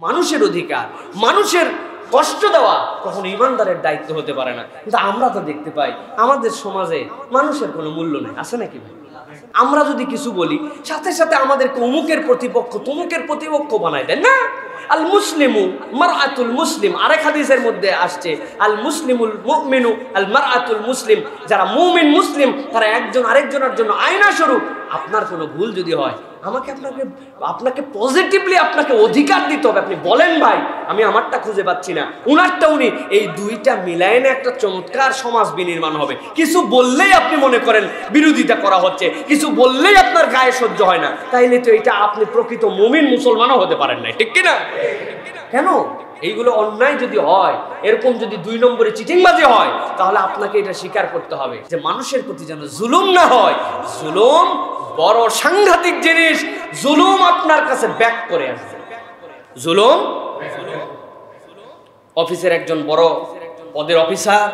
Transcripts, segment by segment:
মানুষের অধিকার, মানুষের কষ্ট দেওয়া কখনো ইমানদারের দায়িত্ব হতে পারে না। কিন্তু আমরা তো দেখতে পাই আমাদের সমাজে মানুষের কোনো মূল্য নেই, আছে নাকি ভাই? আমরা যদি কিছু বলি সাথে সাথে আমাদেরকে অমুকের প্রতিপক্ষ তমুকের প্রতিপক্ষ বানায় দেন না। আল মুসলিমু মারআতুল মুসলিম, আরেক হাদিসের মধ্যে আসছে আল মুসলিমুল মুমিনু আল মারআতুল মুসলিম, যারা মুমিন মুসলিম তারা একজন আরেকজনের জন্য আয়না স্বরূপ। আপনার কোনো ভুল যদি হয় আপনাকে পজিটিভলি আপনাকে অধিকার দিতে হবে। আপনি বলেন ভাই আমি আমারটা খুঁজে পাচ্ছি না, উনারটা উনি, এই দুইটা মিলায় না একটা চমৎকার সমাজ বিনির্মাণ হবে। কিছু বললেই আপনি মনে করেন বিরোধিতা করা হচ্ছে, কিছু বললেই আপনার গায়ে সহ্য হয় না, তাইলে তো এটা আপনি প্রকৃত মুমিন মুসলমানও হতে পারেন না, ঠিক কিনা? কেন? এইগুলো অন্যায় যদি হয়, এরকম যদি 2 নম্বরে চিটিংবাজি হয়, তাহলে আপনাকে এটা স্বীকার করতে হবে যে মানুষের প্রতি যেন জুলুম না হয়। জুলুম বড় সাংঘাতিক জিনিস, জুলুম আপনার কাছে ব্যাক করে আসবে। জুলুম, অফিসের একজন বড় পদের অফিসার,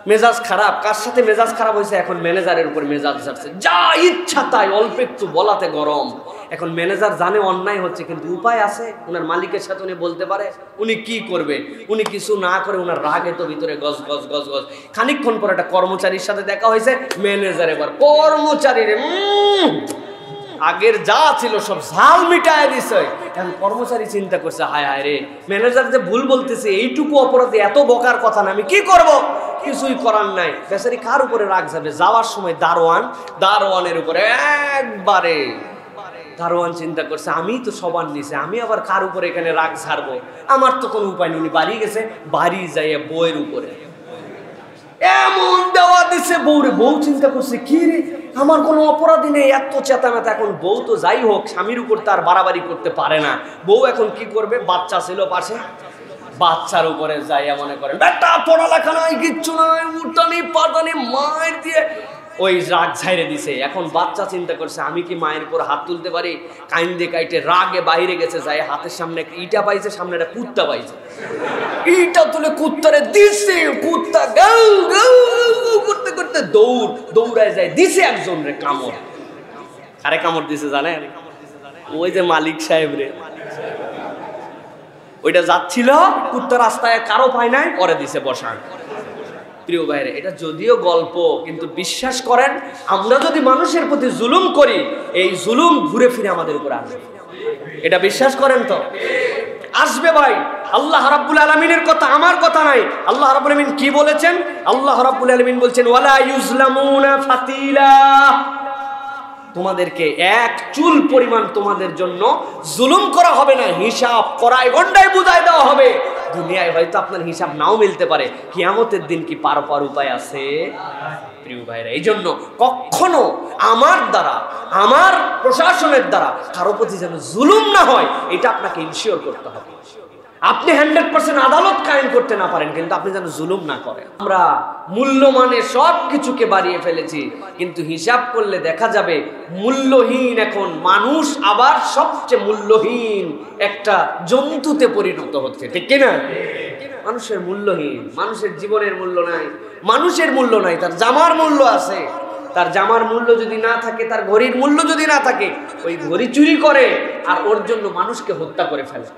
মেজাজ খারাপ, কার সাথে মেজাজ খারাপ হয়েছে, এখন ম্যানেজারের উপর মেজাজ যাচ্ছে, যা ইচ্ছা তাই, অল্প একটু বলাতে গরম। এখন ম্যানেজার জানে অন্যায় হচ্ছে, কিন্তু উপায় আছে, উনার মালিকের সাথে উনি বলতে পারে, উনি কি করবে? উনি কিছু না করে উনার রাগে তো ভিতরে গজ গজ গজ গজ। খানিকক্ষণ পর একটা কর্মচারীর সাথে দেখা হয়েছে, ম্যানেজার এবার কর্মচারীর আগের যা ছিল সব ঝাল মিটায় দিছে। এখন কর্মচারী চিন্তা করছে, হায় হায় রে, ম্যানেজার যে ভুল বলতেছে, এইটুকু অপরাধে এত বকার কথা না, আমি কি করব? কিছুই করার নাই। বেচারি কার উপরে রাগ যাবে? যাওয়ার সময় দারোয়ানের উপরে একবারে। দারোয়ান চিন্তা করছে, আমি তো সবার নিচে, আমি আবার কার উপরে এখানে রাগ ছাড়বো? আমার তো কোনো উপায় নেই। উনি বাড়ি গেছে, বাড়ি যাইয়া বউয়ের উপরে এমন দেওয়া দিছে বউরে। বউ চিন্তা করছে, কি রে, আমার কোনো অপরাধী নেই, এত চেতামেতা। এখন বউ তো যাই হোক স্বামীর উপর তার বাড়াবাড়ি করতে পারে না। বউ এখন কি করবে? বাচ্চা ছিল পাশে, বাচ্চার উপরে যাইয়া মনে করেন বেটা পড়ালেখা নাই, কিচ্ছু নাই, উঠানি পাটানি মায়ের দিয়ে ওই রাগ ঝাইরে দিছে। এখন বাচ্চা চিন্তা করছে, আমি কি মায়ের উপর হাত তুলতে পারি? কাইন্দে কাইটে রাগে বাইরে গেছে, যায় হাতের সামনে একটা ইটা পাইছে, সামনে একটা কুত্তা পাইছে, ইটা তুলে কুত্তারে দিছে। কুত্তা গাউ গাউ করতে করতে দৌড়ায় যায়, দিছে একজন রে কামড়। কারে কামড় দিছে জানেন? ওই যে মালিক সাহেব রে। ওইটা যাচ্ছিল, কুত্তা রাস্তায় কারো পায় নাই, পরে দিছে বসান। প্রিয় ভাইরে, এটা যদিও গল্প, কিন্তু বিশ্বাস করেন আমরা যদি মানুষের প্রতি জুলুম করি, এই জুলুম ঘুরে ফিরে আমাদের উপর আসবে। এটা বিশ্বাস করেন তো? আসবে ভাই। আল্লাহ রাব্বুল আলামিনের কথা, আমার কথা নাই। আল্লাহ রাব্বুল আলামিন কি বলেছেন? আল্লাহ রাব্বুল আলামিন বলছেন, ওয়ালা ইউজলামুনা ফাতিলা, তোমাদেরকে এক চুল পরিমাণ তোমাদের জন্য জুলুম করা হবে না, হিসাব করায় গন্ডায় বুঝায় দেওয়া হবে। দুনিয়ায় হয়তো আপনার হিসাব নাও মিলতে পারে, কিয়ামতের দিন কি পার উপায় আছে? প্রিয় ভাইরা, এই জন্য কখনো আমার দ্বারা, আমার প্রশাসনের দ্বারা কারো প্রতি যেন জুলুম না হয়, এটা আপনাকে ইনশিওর করতে হবে। আপনি 100% আদালত কায়েম করতে না পারেন, কিন্তু আপনি যেন জুলুম না করেন। আমরা মূল্যমানে সব কিছুকে বাড়িয়ে ফেলেছি, কিন্তু হিসাব করলে দেখা যাবে মূল্যহীন এখন মানুষ আবার সবচেয়ে মূল্যহীন একটা জন্তুতে পরিণত হচ্ছে, ঠিক কিনা? মানুষের মূল্যহীন, মানুষের জীবনের মূল্য নাই, মানুষের মূল্য নাই। তার জামার মূল্য আছে, তার জামার মূল্য যদি না থাকে, তার ঘড়ির মূল্য যদি না থাকে, ওই ঘড়ি চুরি করে আর ওর জন্য মানুষকে হত্যা করে ফেলে।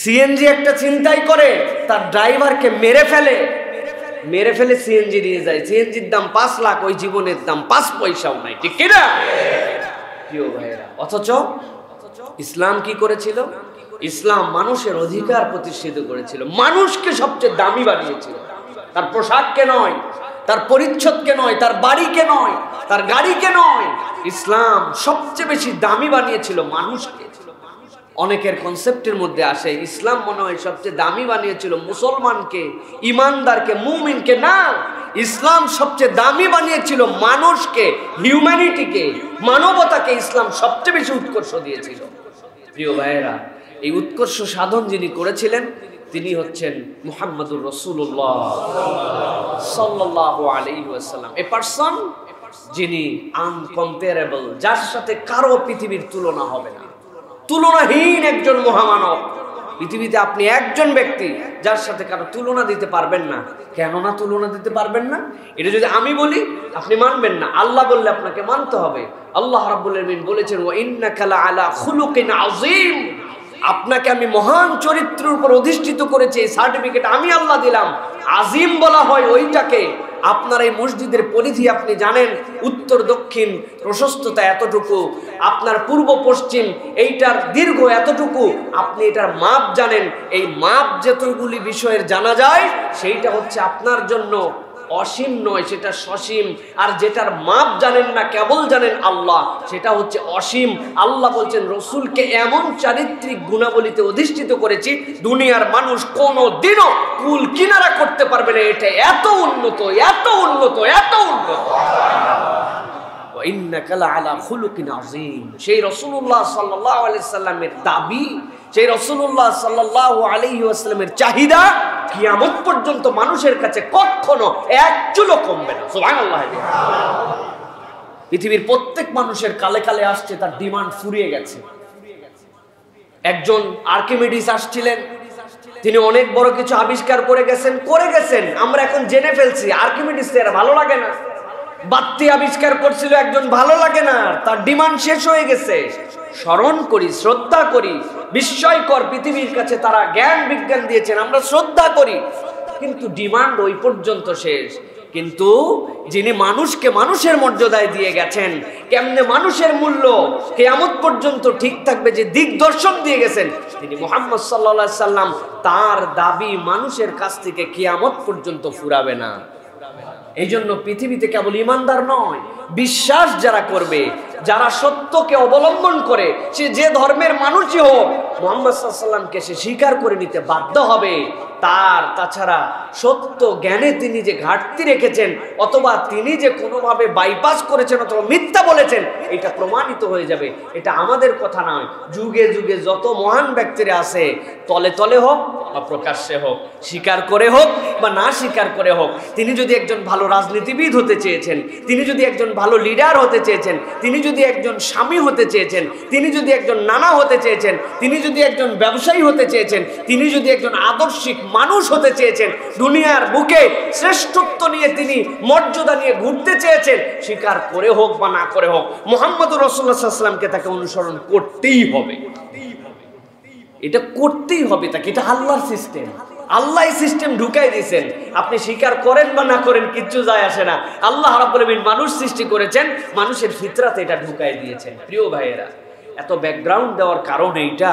সিএনজি একটা চিন্তাই করে, তার ড্রাইভারকে মেরে ফেলে সিএনজি নিয়ে যায়। সিএনজির দাম 5 লাখ, ওই জীবনের দাম 5 পয়সাও নাই, ঠিক কিনা? প্রিয় ভাইরা, অথচ ইসলাম কি করেছিল? ইসলাম মানুষের অধিকার প্রতিষ্ঠিত করেছিল, মানুষকে সবচেয়ে দামি বানিয়েছিল। তার পোশাককে নয়, তার পরিচ্ছদকে নয়, তার বাড়িকে নয়, তার গাড়িকে নয়, ইসলাম সবচেয়ে বেশি দামি বানিয়েছিল মানুষকে। অনেকের কনসেপ্টের মধ্যে আসে ইসলাম মনে হয় সবচেয়ে দামি বানিয়েছিল মুসলমানকে, ইমানদারকে, মুমিনকে। না, ইসলাম সবচেয়ে দামি বানিয়েছিল মানুষকে, হিউম্যানিটিকে, মানবতাকে। ইসলাম সবচেয়ে বেশি উৎকর্ষ দিয়েছিল। প্রিয় ভাইয়েরা, এই উৎকর্ষ সাধন যিনি করেছিলেন তিনি হচ্ছেন মুহাম্মদুর রাসূলুল্লাহ সাল্লাল্লাহু আলাইহি ওয়াসাল্লাম, এ পারসন যিনি আনকম্পারেবল, যার সাথে কারো পৃথিবীর তুলনা হবে না, তুলনাহীন একজন মহামানব। পৃথিবীতে আপনি একজন ব্যক্তি যার সাথে কারো তুলনা দিতে পারবেন না। কেন না তুলনা দিতে পারবেন না? এটা যদি আমি বলি আপনি মানবেন না, আল্লাহ বললে আপনাকে মানতে হবে। আল্লাহ রাব্বুল আলামিন বলেছেন, ওয়া ইন্নাকা লা আলা খুলুকিন আযীম, আপনাকে আমি মহান চরিত্রের উপর অধিষ্ঠিত করেছি, এই সার্টিফিকেট আমি আল্লাহ দিলাম। আজিম বলা হয় ওইটাকে। আপনার এই মসজিদের পরিধি আপনি জানেন, উত্তর দক্ষিণ প্রশস্ততা এতটুকু, আপনার পূর্ব পশ্চিম এইটার দীর্ঘ এতটুকু, আপনি এটার মাপ জানেন। এই মাপ যতগুলি বিষয়ের জানা যায় সেইটা হচ্ছে আপনার জন্য অসীম নয়, সেটা সসীম। আর যেটার মাপ জানেন না, কেবল জানেন আল্লাহ, সেটা হচ্ছে অসীম। আল্লাহ বলছেন রসুলকে এমন চারিত্রিক গুণাবলীতে অধিষ্ঠিত করেছি, দুনিয়ার মানুষ কোনো দিনও কুল কিনারা করতে পারবে না। এটা এত উন্নত, এত উন্নত, এত উন্নত। সেই রাসূলুল্লাহ সাল্লাল্লাহু আলাইহি ওয়াসাল্লামের দাবি, সেই রাসূলুল্লাহ সাল্লাল্লাহু আলাইহি ওয়াসাল্লামের চাহিদা কিয়ামত পর্যন্ত মানুষের কাছে কখনো এক চুলো কমবে না। সুবহানাল্লাহ। পৃথিবীর প্রত্যেক মানুষের কালে কালে আসছে, তার ডিমান্ড ফুরিয়ে গেছে। একজন আর্কিমিডিস আসছিলেন, তিনি অনেক বড় কিছু আবিষ্কার করে গেছেন। আমরা এখন জেনে ফেলছি আর্কিমিডিস এর ভালো লাগে না। বাতি আবিষ্কার করছিল একজন, ভালো লাগে না, তার ডিমান্ড শেষ হয়ে গেছে। স্মরণ করি, শ্রদ্ধা করি, বিস্ময়কর পৃথিবীর কাছে তারা জ্ঞান বিজ্ঞান দিয়েছেন, আমরা শ্রদ্ধা করি, কিন্তু ডিমান্ড ওই পর্যন্ত শেষ। কিন্তু যিনি মানুষকে মানুষের মর্যাদায় দিয়ে গেছেন, কেমনে মানুষের মূল্য কিয়ামত পর্যন্ত ঠিক থাকবে যে দিগদর্শন দিয়ে গেছেন, তিনি মুহাম্মদ সাল্লাল্লাহু আলাইহি সাল্লাম, তার দাবি মানুষের কাছ থেকে কিয়ামত পর্যন্ত ফুরাবে না। এই জন্য পৃথিবীতে কেবল ইমানদার নয়, বিশ্বাস যারা করবে, যারা সত্যকে অবলম্বন করে, সে যে ধর্মের মানুষই হোক, মুহাম্মদ সাল্লাল্লাহু আলাইহি সাল্লামকে সে স্বীকার করে নিতে বাধ্য হবে। তাছাড়া সত্য জ্ঞানে তিনি যে ঘাটতি রেখেছেন, অথবা তিনি যে কোনোভাবে বাইপাস করেছেন অথবা মিথ্যা বলেছেন, এটা প্রমাণিত হয়ে যাবে। এটা আমাদের কথা নয়, যুগে যুগে যত মহান ব্যক্তিরা আছে, তলে তলে হোক বা প্রকাশ্যে হোক, স্বীকার করে হোক বা না স্বীকার করে হোক, তিনি যদি একজন ভালো রাজনীতিবিদ হতে চেয়েছেন, তিনি যদি একজন ভালো লিডার হতে চেয়েছেন, তিনি যদি একজন স্বামী হতে চেয়েছেন, তিনি যদি একজন নানা হতে চেয়েছেন, তিনি যদি একজন ব্যবসায়ী হতে চেয়েছেন, তিনি যদি একজন আদর্শিক মানুষ হতে চেয়েছেন, দুনিয়ার বুকে শ্রেষ্ঠত্ব নিয়ে তিনি মর্যাদা নিয়ে ঘুরতে চেয়েছেন, স্বীকার করে হোক বা না করে হোক, মুহাম্মদুর রাসূলুল্লাহ সাল্লাল্লাহু আলাইহি ওয়াসাল্লামকে তাকে অনুসরণ করতেই হবে। এটা করতেই হবে তাকে, এটা আল্লাহর সিস্টেম। আল্লাহ এই সিস্টেম ঢুকাই দিয়েছেন, আপনি স্বীকার করেন বা না করেন কিচ্ছু যায় আসে না। আল্লাহ রাব্বুল আলামিন মানুষ সৃষ্টি করেছেন, মানুষের ফিতরাতে এটা ঢুকাই দিয়েছেন। প্রিয় ভাইয়েরা, এত ব্যাকগ্রাউন্ড দেওয়ার কারণ এইটা,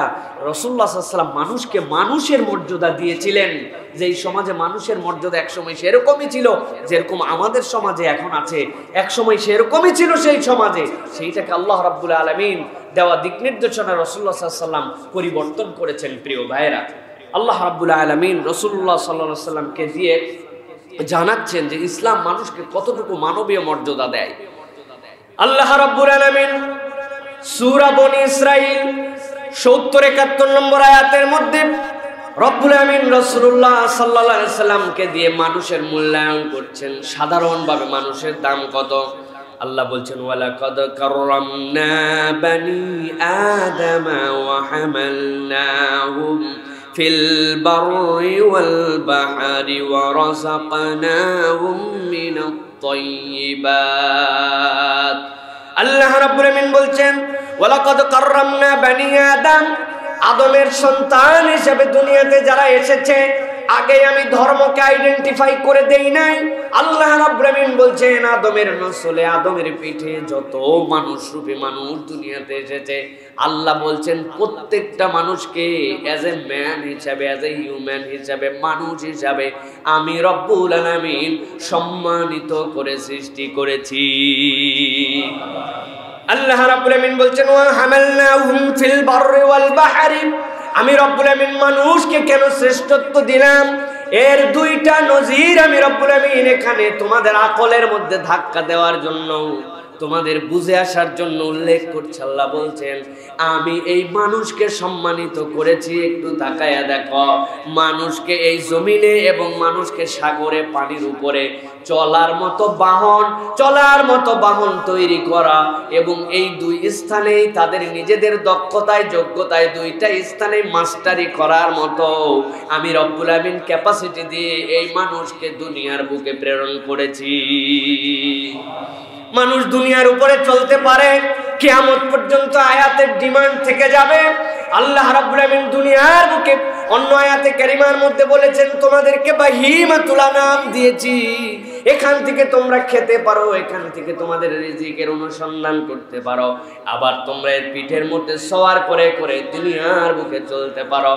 রাসূলুল্লাহ সাল্লাল্লাহু আলাইহি ওয়াসাল্লাম মানুষকে মানুষের মর্যাদা দিয়েছিলেন। যে এই সমাজে মানুষের মর্যাদা একসময় সেরকমই ছিল যেরকম আমাদের সমাজে এখন আছে, একসময় সেরকমই ছিল সেই সমাজে, সেইটাকে আল্লাহ রাব্বুল আলামিন দেওয়া দিক নির্দেশনা রাসূলুল্লাহ সাল্লাল্লাহু আলাইহি ওয়াসাল্লাম পরিবর্তন করেছেন। প্রিয় ভাইয়েরা, আল্লাহ রাব্বুল আলামিন রাসূলুল্লাহ সাল্লাল্লাহু আলাইহি ওয়াসাল্লামকে দিয়ে জানাচ্ছেন যে ইসলাম মানুষকে কতটুকু মানবীয় মর্যাদা দেয়। আল্লাহ রাব্বুল আলামিন সূরা বনী ইসরাঈল ৭০-৭১ নম্বর আয়াতের মধ্যে রব্বুল আমিন রাসূলুল্লাহ সাল্লাল্লাহু আলাইহি সাল্লামকে দিয়ে মানুষের মূল্যায়ন করছেন, সাধারণভাবে মানুষের দাম কত। আল্লাহ বলছেন ওয়ালাকাদ কাররামনা বানি আদামা ওয়া হামালনাহুম ফিল বাররি ওয়াল বাহরি ওয়া রাযাকনাহুম মিনাত তাইয়্যিবাত। আল্লাহ রাব্বুল আমিন বলছেন ওয়ালাকাদ কাররামনা বানি আদম, আদমের সন্তান হিসেবে দুনিয়াতে যারা এসেছে, আগে আমি ধর্মকে আইডেন্টিফাই করে দেই নাই। আল্লাহ রাব্বুল আমিন বলছেন আদমের নসলে, আদমের পিঠে যত মানুষ রূপী মানুষ দুনিয়াতে এসেছে, আল্লাহ বলছেন প্রত্যেকটা মানুষকে অ্যাজ এ ম্যান হিসাবে, অ্যাজ এ হিউম্যান হিসাবে, মানুষ হিসাবে আমি রব্বুল আলামিন সম্মানিত করে সৃষ্টি করেছি। আল্লাহ রাব্বুল আমিন বলছেন ওয়া হামালনাহুম ফিল বাররি ওয়াল বাহরি, আমি রব্বুল আমিন মানুষকে কেন শ্রেষ্ঠত্ব দিলাম, এর দুইটা নজির আমি রব্বুল আমিন এখানে তোমাদের আকলের মধ্যে ধাক্কা দেওয়ার জন্য, তোমাদের বুঝে আসার জন্য উল্লেখ করছে। আল্লাহ বলছেন আমি এই মানুষকে সম্মানিত করেছি। একটু তাকায়া দেখো, মানুষকে এই জমিনে এবং মানুষকে সাগরে পানির উপরে চলার মতো বাহন তৈরি করা, এবং এই দুই স্থানেই তাদের নিজেদের দক্ষতায় যোগ্যতায় দুইটা স্থানে মাস্টারি করার মতো আমি রব্বুল আমিন ক্যাপাসিটি দিয়ে এই মানুষকে দুনিয়ার বুকে প্রেরণ করেছি। মানুষ দুনিয়ার উপরে চলতে পারে, কিয়ামত পর্যন্ত আয়াতের ডিমান্ড থেকে যাবে। আল্লাহ রাব্বুল আলামিন দুনিয়ার বুকে অন্য আয়াতে কারিমার মধ্যে বলেছেন তোমাদেরকে বাহিমাতুল আনাম দিয়েছি, এখান থেকে তোমরা খেতে পারো, এখান থেকে তোমাদের রিজিকের অনুসন্ধান করতে পারো, আবার তোমরা এর পিঠের মধ্যে সওয়ার করে করে দুনিয়ার বুকে চলতে পারো।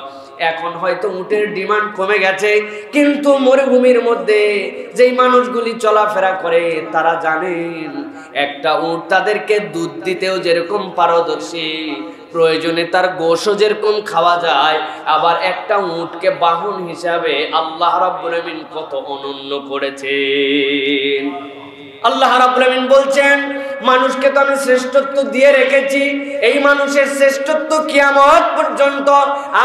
এখন হয়তো উটের ডিমান্ড কমে গেছে, কিন্তু মরুভূমির মধ্যে যেই মানুষগুলি চলাফেরা করে তারা জানেন একটা উট তাদেরকে দুধ দিতেও যেরকম পারদর্শী, প্রয়োজনে তার গোশও যেরকম খাওয়া যায়, আবার একটা উটকে বাহন হিসাবে আল্লাহ রাব্বুল আমিন কত অনন্য করেছেন। আল্লাহ রাব্বুল আমিন বলছেন মানুষকে তো আমি শ্রেষ্ঠত্ব দিয়ে রেখেছি, এই মানুষের শ্রেষ্ঠত্ব কিয়ামত পর্যন্ত,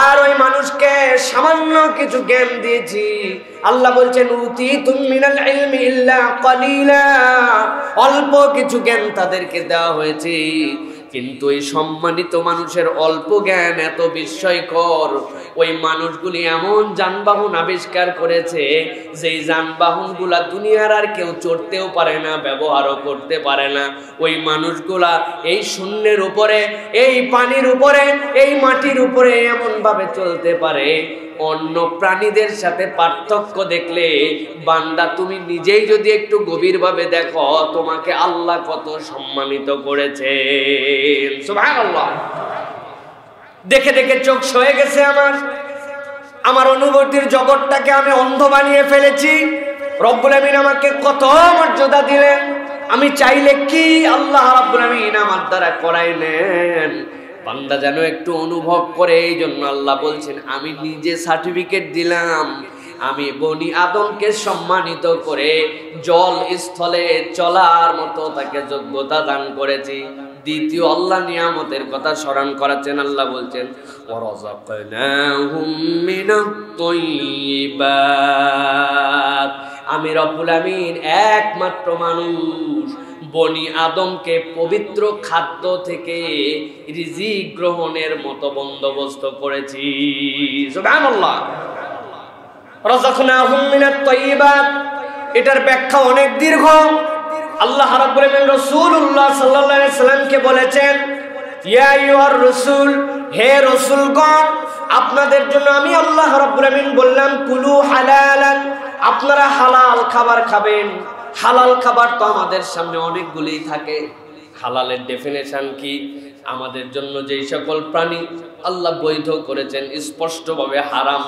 আর ওই মানুষকে সামান্য কিছু জ্ঞান দিয়েছি। আল্লাহ বলছেন উতীতুম মিনাল ইলমি ইল্লা কালিলা, অল্প কিছু জ্ঞান তাদেরকে দেওয়া হয়েছে, কিন্তু এই সম্মানিত মানুষের অল্প জ্ঞান এত বিস্ময়কর। ওই মানুষগুলি এমন যানবাহন আবিষ্কার করেছে যেই যানবাহনগুলা দুনিয়ার আর কেউ চড়তেও পারে না, ব্যবহারও করতে পারে না। ওই মানুষগুলা এই শূন্যের উপরে, এই পানির উপরে, এই মাটির উপরে এমন ভাবে চলতে পারে, অন্য প্রাণীদের সাথে পার্থক্য দেখলে বান্দা তুমি নিজেই যদি একটু গভীরভাবে দেখো, তোমাকে আল্লাহ কত সম্মানিত করেছেন। সুবহানাল্লাহ। দেখে দেখে চোখ সয়ে গেছে আমার অনুভূতির জগৎটাকে আমি অন্ধ বানিয়ে ফেলেছি। রব্বুল আমিন আমাকে কত মর্যাদা দিলেন, আমি চাইলে কি আল্লাহ রাব্বুল আমিন আমার দ্বারা করাই নেন। বান্দা যেন একটু অনুভব করে, এই জন্য আল্লাহ বলছেন আমি নিজে সার্টিফিকেট দিলাম, আমি বনি আদমকে সম্মানিত করে জল স্থলে চলার মতো তাকে যোগ্যতা দান করেছি। দ্বিতীয় আল্লাহ নিয়ামতের কথা স্মরণ করাচ্ছেন, আল্লাহ বলছেন ওয়ারাযাকনাহুম মিনাত তাইয়্যিবাত, আমি রব্বুল আমিন একমাত্র মানুষ বনি আদমকে পবিত্র খাদ্য থেকে রিজিক গ্রহণের মতো বন্দোবস্ত করেছি। সুবহানাল্লাহ। রাযাকনাহুম মিনাত তাইয়্যিবাত, এটার ব্যাখ্যা অনেক দীর্ঘ। আল্লাহ রাব্বুল আমিন রাসূলুল্লাহ সাল্লাল্লাহু আলাইহি সাল্লামকে বলেছেন ইয়া আইয়ুহার রাসূল, হে রাসূলগণ, আপনাদের জন্য আমি আল্লাহ রাব্বুল আমিন বললাম কুলু হালালান, আপনারা হালাল খাবার খাবেন। হালাল খাবার তো আমাদের সামনে অনেকগুলি থাকে। হালালের ডেফিনেশন কি? আমাদের জন্য যেই সকল প্রাণী আল্লাহ বৈধ করেছেন স্পষ্টভাবে হারাম,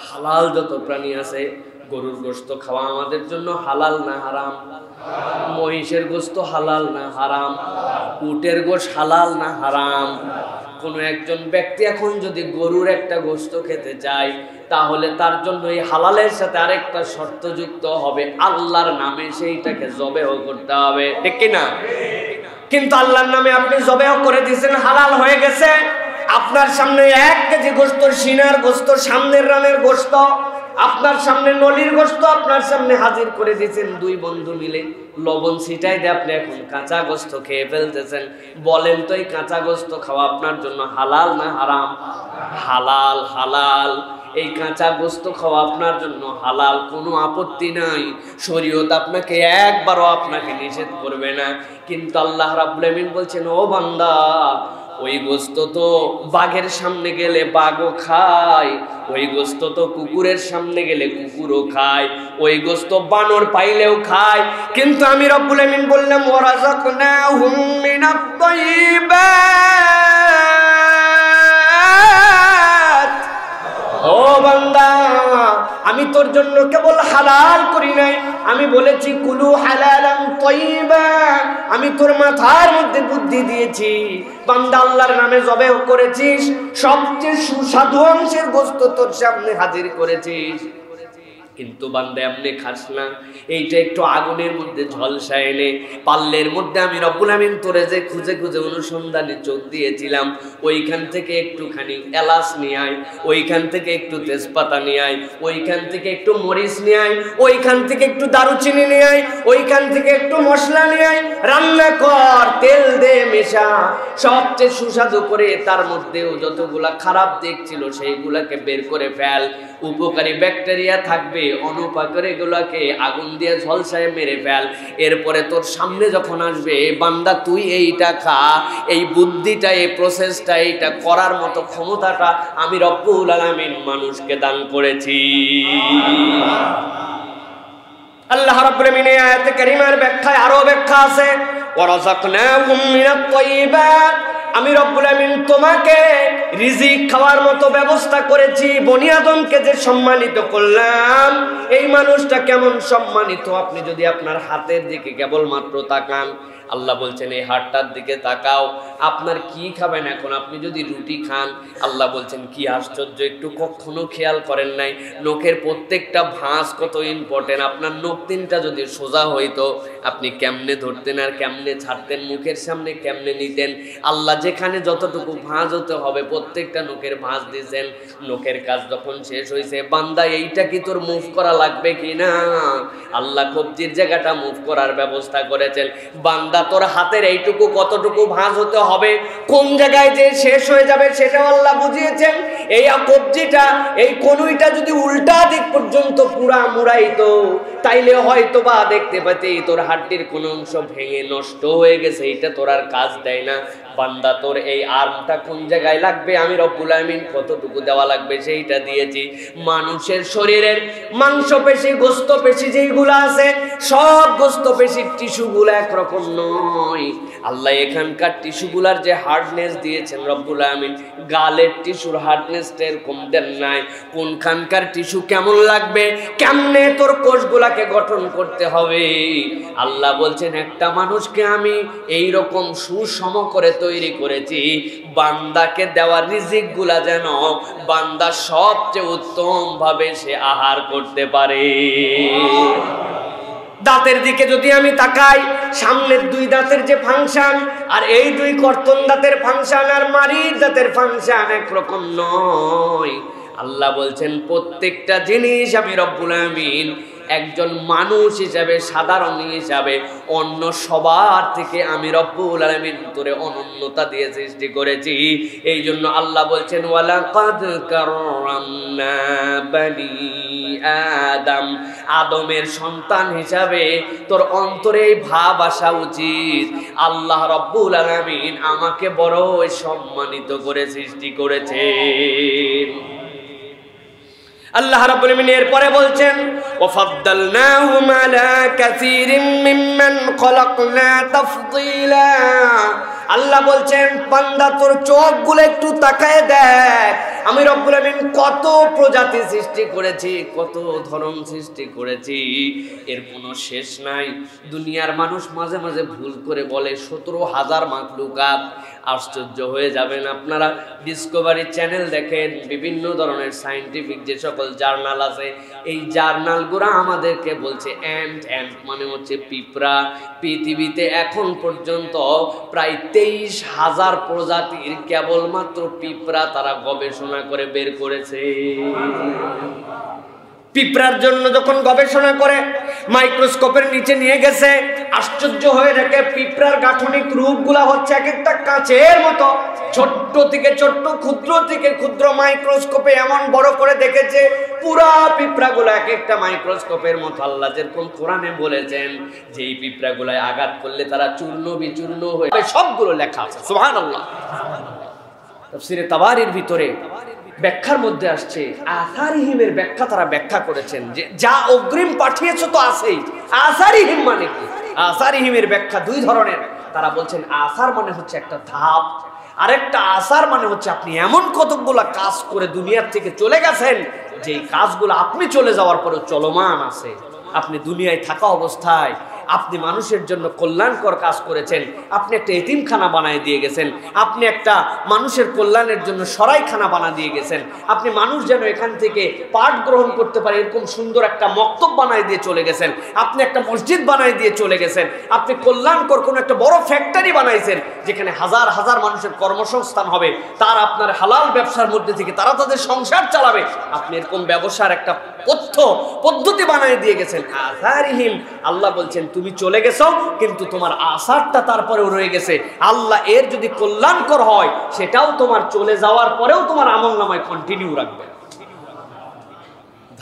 হালাল যত প্রাণী আছে, গরুর গোশত খাওয়া আমাদের জন্য হালাল না হারাম? মহিষের গোশত হালাল না হারাম? উটের গোশত হালাল না হারাম? কোনো একজন ব্যক্তি এখন যদি গরুর একটা গোশত খেতে চায়, তাহলে তার জন্য এই হালালের সাথে আরেকটা শর্ত যুক্ত হবে, আল্লাহর নামে সেইটাকে জবেহ করতে হবে, ঠিক কি না? কিন্তু আল্লাহর নামে আপনি জবেহ করে দিয়েছেন, হালাল হয়ে গেছে। আপনার সামনে 1 কেজি গোশত, সিনার গোশত, সামনের রানের গোশত, আপনার সামনে নলির গোশত আপনার সামনে হাজির করে দিয়েছেন, 2 বন্ধু মিলে লবণ ছিটাই দিয়ে আপনি এখন কাঁচা গোশত খেয়ে ফেলতেছেন। বলেন তো এই কাঁচা গোশত খাওয়া আপনার জন্য হালাল না হারাম? হালাল। হালাল। এই কাঁচা গোশত খাওয়া আপনার জন্য হালাল, কোনো আপত্তি নাই, শরীয়ত আপনাকে একবারও আপনাকে নিষেধ করবে না। কিন্তু আল্লাহ রাব্বুল আমিন বলছেন ও বান্দা, ওই গোশত তো বাঘের সামনে গেলে বাঘও খায়, ওই গোশত তো কুকুরের সামনে গেলে কুকুরও খায়, ওই গোশত বানর পাইলেও খায়, কিন্তু আমি রব্বুল আমিন বললাম ওয়ারাযাকনাহুম মিনাত তাইয়্যিবাত। ও বান্দা, আমি তোর জন্য কেবল হালাল করি নাই, আমি বলেছি কুলু হালালান তাইয়্যিবা। আমি তোর মাথার মধ্যে বুদ্ধি দিয়েছি, বান্দা আল্লাহর নামে জবেহ করেছিস, সবচেয়ে সুস্বাদু অংশের গোশত তোর সামনে হাজির করেছিস, কিন্তু বান্দা এমনি খাস না, এইটা একটু আগুনের মধ্যে ঝলসায় এনে পাল্লের মধ্যে আমি রব্বুল আমিন তোরে যে খুঁজে খুঁজে অনুসন্ধানে চোখ দিয়েছিলাম, ওইখান থেকে একটুখানি এলাচ নিয়ে আয়, ওইখান থেকে একটু তেজপাতা নিয়ে আয়, ওইখান থেকে একটু মরিচ নিয়ে আয়, ওইখান থেকে একটু দারুচিনি নিয়ে আয়, ওইখান থেকে একটু মশলা নিয়ে আয়, রান্না কর, তেল দে, মেশা, সবচেয়ে সুস্বাদু করে তার মধ্যেও যতগুলা খারাপ দিক ছিল সেইগুলাকে বের করে ফেল, উপকারী ব্যাকটেরিয়া থাকবে অনুপা করে এগুলাকে আগুন দিয়ে ঝলসায় মেরে ফেল। এরপরে তোর সামনে যখন আসবে বান্দা তুই এইটা খা, এই বুদ্ধিটা, এই প্রসেসটা, এইটা করার মতো ক্ষমতাটা আমি রব্বুল আলামিন মানুষকে দান করেছি। আল্লাহ রাব্বুল আলামিন এই আয়াতে কারিমার ব্যাখ্যায় আরো ব্যাখ্যা আছে, ওয়ারাযাকনাহুম মিনাত তাইয়্যিবাত, আমি রব্বুল আমিন তোমাকে রিজিক খাওয়ার মতো ব্যবস্থা করেছি। বনি আদমকে যে সম্মানিত করলাম, এই মানুষটা কেমন সম্মানিত আপনি যদি আপনার হাতের দিকে কেবলমাত্র তাকান। আল্লাহ বলছেন এই হাতটার দিকে তাকাও, আপনার কি খাবেন এখন? আপনি যদি রুটি খান, আল্লাহ বলছেন কি আশ্চর্য, একটু কখনো খেয়াল করেন নাই নখের প্রত্যেকটা ভাঁজ কত ইম্পর্টেন্ট। আপনার নখ তিনটা যদি সোজা হইতো আপনি কেমনে ধরতেন আর কেমনে ছাড়তেন, মুখের সামনে কেমনে নিতেন। আল্লাহ যেখানে যতটুকু ভাঁজ হতে হবে প্রত্যেকটা নখের ভাঁজ দিয়েছেন। নখের কাজ যখন শেষ হয়েছে, বান্দা এইটা কি তোর মুভ করা লাগবে কি না? আল্লাহ কবজির জায়গাটা মুভ করার ব্যবস্থা করেছেন। বান্দা তোর হাতের এইটুকু কতটুকু ভাঁজ হতে হবে, কোন জায়গায় যে শেষ হয়ে যাবে সেটাও আল্লাহ বুঝিয়েছেন। এই কবজিটা, এই কনুইটা যদি উল্টা দিক পর্যন্ত পুরা মুড়াইতো, তাইলে হয়তো বা দেখতে পাতি তোর হাড্ডির কোন অংশ ভেঙে নষ্ট হয়ে গেছে, এটা তোর আর কাজ দেয় না। বান্দা তোর এই আর্মটা কোন জায়গায় লাগবে, আমি রব্বুল আমিন কতটুকু দেওয়া লাগবে সেইটা দিয়েছি। মানুষের শরীরের মাংসপেশি, গোস্তপেশি যেইগুলো আছে, সব গোস্তপেশির টিস্যুগুলো একরকম নয়। আল্লাহ এখানকার টিস্যুগুলার যে হার্ডনেস দিয়েছেন রব্বুল আমিন, গালের টিস্যুর হার্ডনেসটা এরকম দেন নাই। কোনখানকার টিস্যু কেমন লাগবে, কেমনে তোর কোষগুলাকে গঠন করতে হবে, আল্লাহ বলছেন একটা মানুষকে আমি এই রকম সুষম করে তৈরি করেছি, বান্দাকে দেওয়া রিজিক গুলা যেন বান্দা সবচেয়ে উত্তম ভাবে সে আহার করতে পারে। দাঁতের দিকে যদি আমি তাকাই, সামনের দুই দাঁতের যে ফাংশন আর এই দুই কর্তন দাঁতের ফাংশন আর মারির দাঁতের ফাংশন একরকম নয়। আল্লাহ বলছেন প্রত্যেকটা জিনিস আমি রব্বুল আমিন একজন মানুষ হিসাবে, সাধারণ হিসাবে অন্য সবার থেকে আমি রব্বুল আলামিন তোরে অনন্যতা দিয়ে সৃষ্টি করেছি। এই জন্য আল্লাহ বলছেন ওয়ালাকাদ কাররামনা বানি আদম, আদমের সন্তান হিসাবে তোর অন্তরে এই ভাব আসা উচিত, আল্লাহ রব্বুল আলামিন আমাকে বড় সম্মানিত করে সৃষ্টি করেছেন। আল্লাহ রাব্বুল আমিন এরপরে বলছেন ওয়াফাদ্দালনাহুম আলা কাসীরিম মিম্মান খলাকনা তাফদীলা। আল্লাহ বলছেন বান্দা তোর চোখগুলো একটু তাকায় দেখ, আমি রব্বুল আমিন কত প্রজাতি সৃষ্টি করেছি, কত ধরন সৃষ্টি করেছি, এর কোনো শেষ নাই। দুনিয়ার মানুষ মাঝে মাঝে ভুল করে বলে 17,000 মাখলুকাত। আশ্চর্য হয়ে যাবেন আপনারা, ডিসকভারি চ্যানেল দেখেন, বিভিন্ন ধরনের সায়েন্টিফিক যে সকল জার্নাল আছে, এই জার্নালগুলো আমাদেরকে বলছে অ্যান্ট মানে হচ্ছে পিঁপড়া। পৃথিবীতে এখন পর্যন্ত প্রায় 23,000 প্রজাতির কেবলমাত্র পিঁপড়া তারা গবেষণা করে বের করেছে। পিঁপড়ার জন্য যখন গবেষণা করে মাইক্রোস্কোপের নিচে নিয়ে গেছে, আশ্চর্য হয়ে দেখে পিঁপড়ার গাঠনিক রূপগুলা হচ্ছে এক একটা কাঁচের মতো, ছোট্ট থেকে ছোট্ট, ক্ষুদ্র থেকে ক্ষুদ্র, মাইক্রোস্কোপে এমন বড় করে দেখেছে পুরা পিঁপড়াগুলো এক একটা মাইক্রোস্কোপের মতো। আল্লাহ যেরকম কোরআনে বলেছেন যে এই পিঁপড়াগুলায় আঘাত করলে তারা চূর্ণ বিচূর্ণ হয়ে, সবগুলো লেখা আছে। সুবহানাল্লাহ। তাফসীরে তাবারির ভিতরে ব্যাখ্যার মধ্যে আসছে, আসারিহিমের ব্যাখ্যা তারা ব্যাখ্যা করেছেন যে যা অগ্রিম পাঠিয়েছো তো আছেই। আসারিহিম মানে কি? আসারিহিমের ব্যাখ্যা দুই ধরনের। তারা বলছেন আসার মানে হচ্ছে একটা ধাপ, আরেকটা আসার মানে হচ্ছে আপনি এমন কতগুলা কাজ করে দুনিয়ার থেকে চলে গেছেন যে কাজগুলো আপনি চলে যাওয়ার পরেও চলমান আছে। আপনি দুনিয়ায় থাকা অবস্থায় আপনি মানুষের জন্য কল্যাণকর কাজ করেছেন, আপনি একটা এতিমখানা বানিয়ে দিয়ে গেছেন, আপনি একটা মানুষের কল্যাণের জন্য সরাইখানা বানিয়ে দিয়ে গেছেন, আপনি মানুষ যেন এখান থেকে পাঠ গ্রহণ করতে পারে এরকম সুন্দর একটা মক্তব বানিয়ে দিয়ে চলে গেছেন, আপনি একটা মসজিদ বানিয়ে দিয়ে চলে গেছেন, আপনি কল্যাণকর কোনো একটা বড় ফ্যাক্টরি বানাইছেন যেখানে হাজার হাজার মানুষের কর্মসংস্থান হবে, তার আপনার হালাল ব্যবসার মধ্যে থেকে তারা তাদের সংসার চালাবে, আপনি এরকম ব্যবসার একটা পদ্ধতি বানিয়ে দিয়ে গেছেন। আসারিহিম, আল্লাহ বলছেন তুমি চলে গেছো কিন্তু তোমার আসারটা তারপরেও রয়ে গেছে। আল্লাহ এর যদি কল্যাণকর হয় সেটাও তোমার চলে যাওয়ার পরেও তোমার আমলনামায় কন্টিনিউ রাখবে।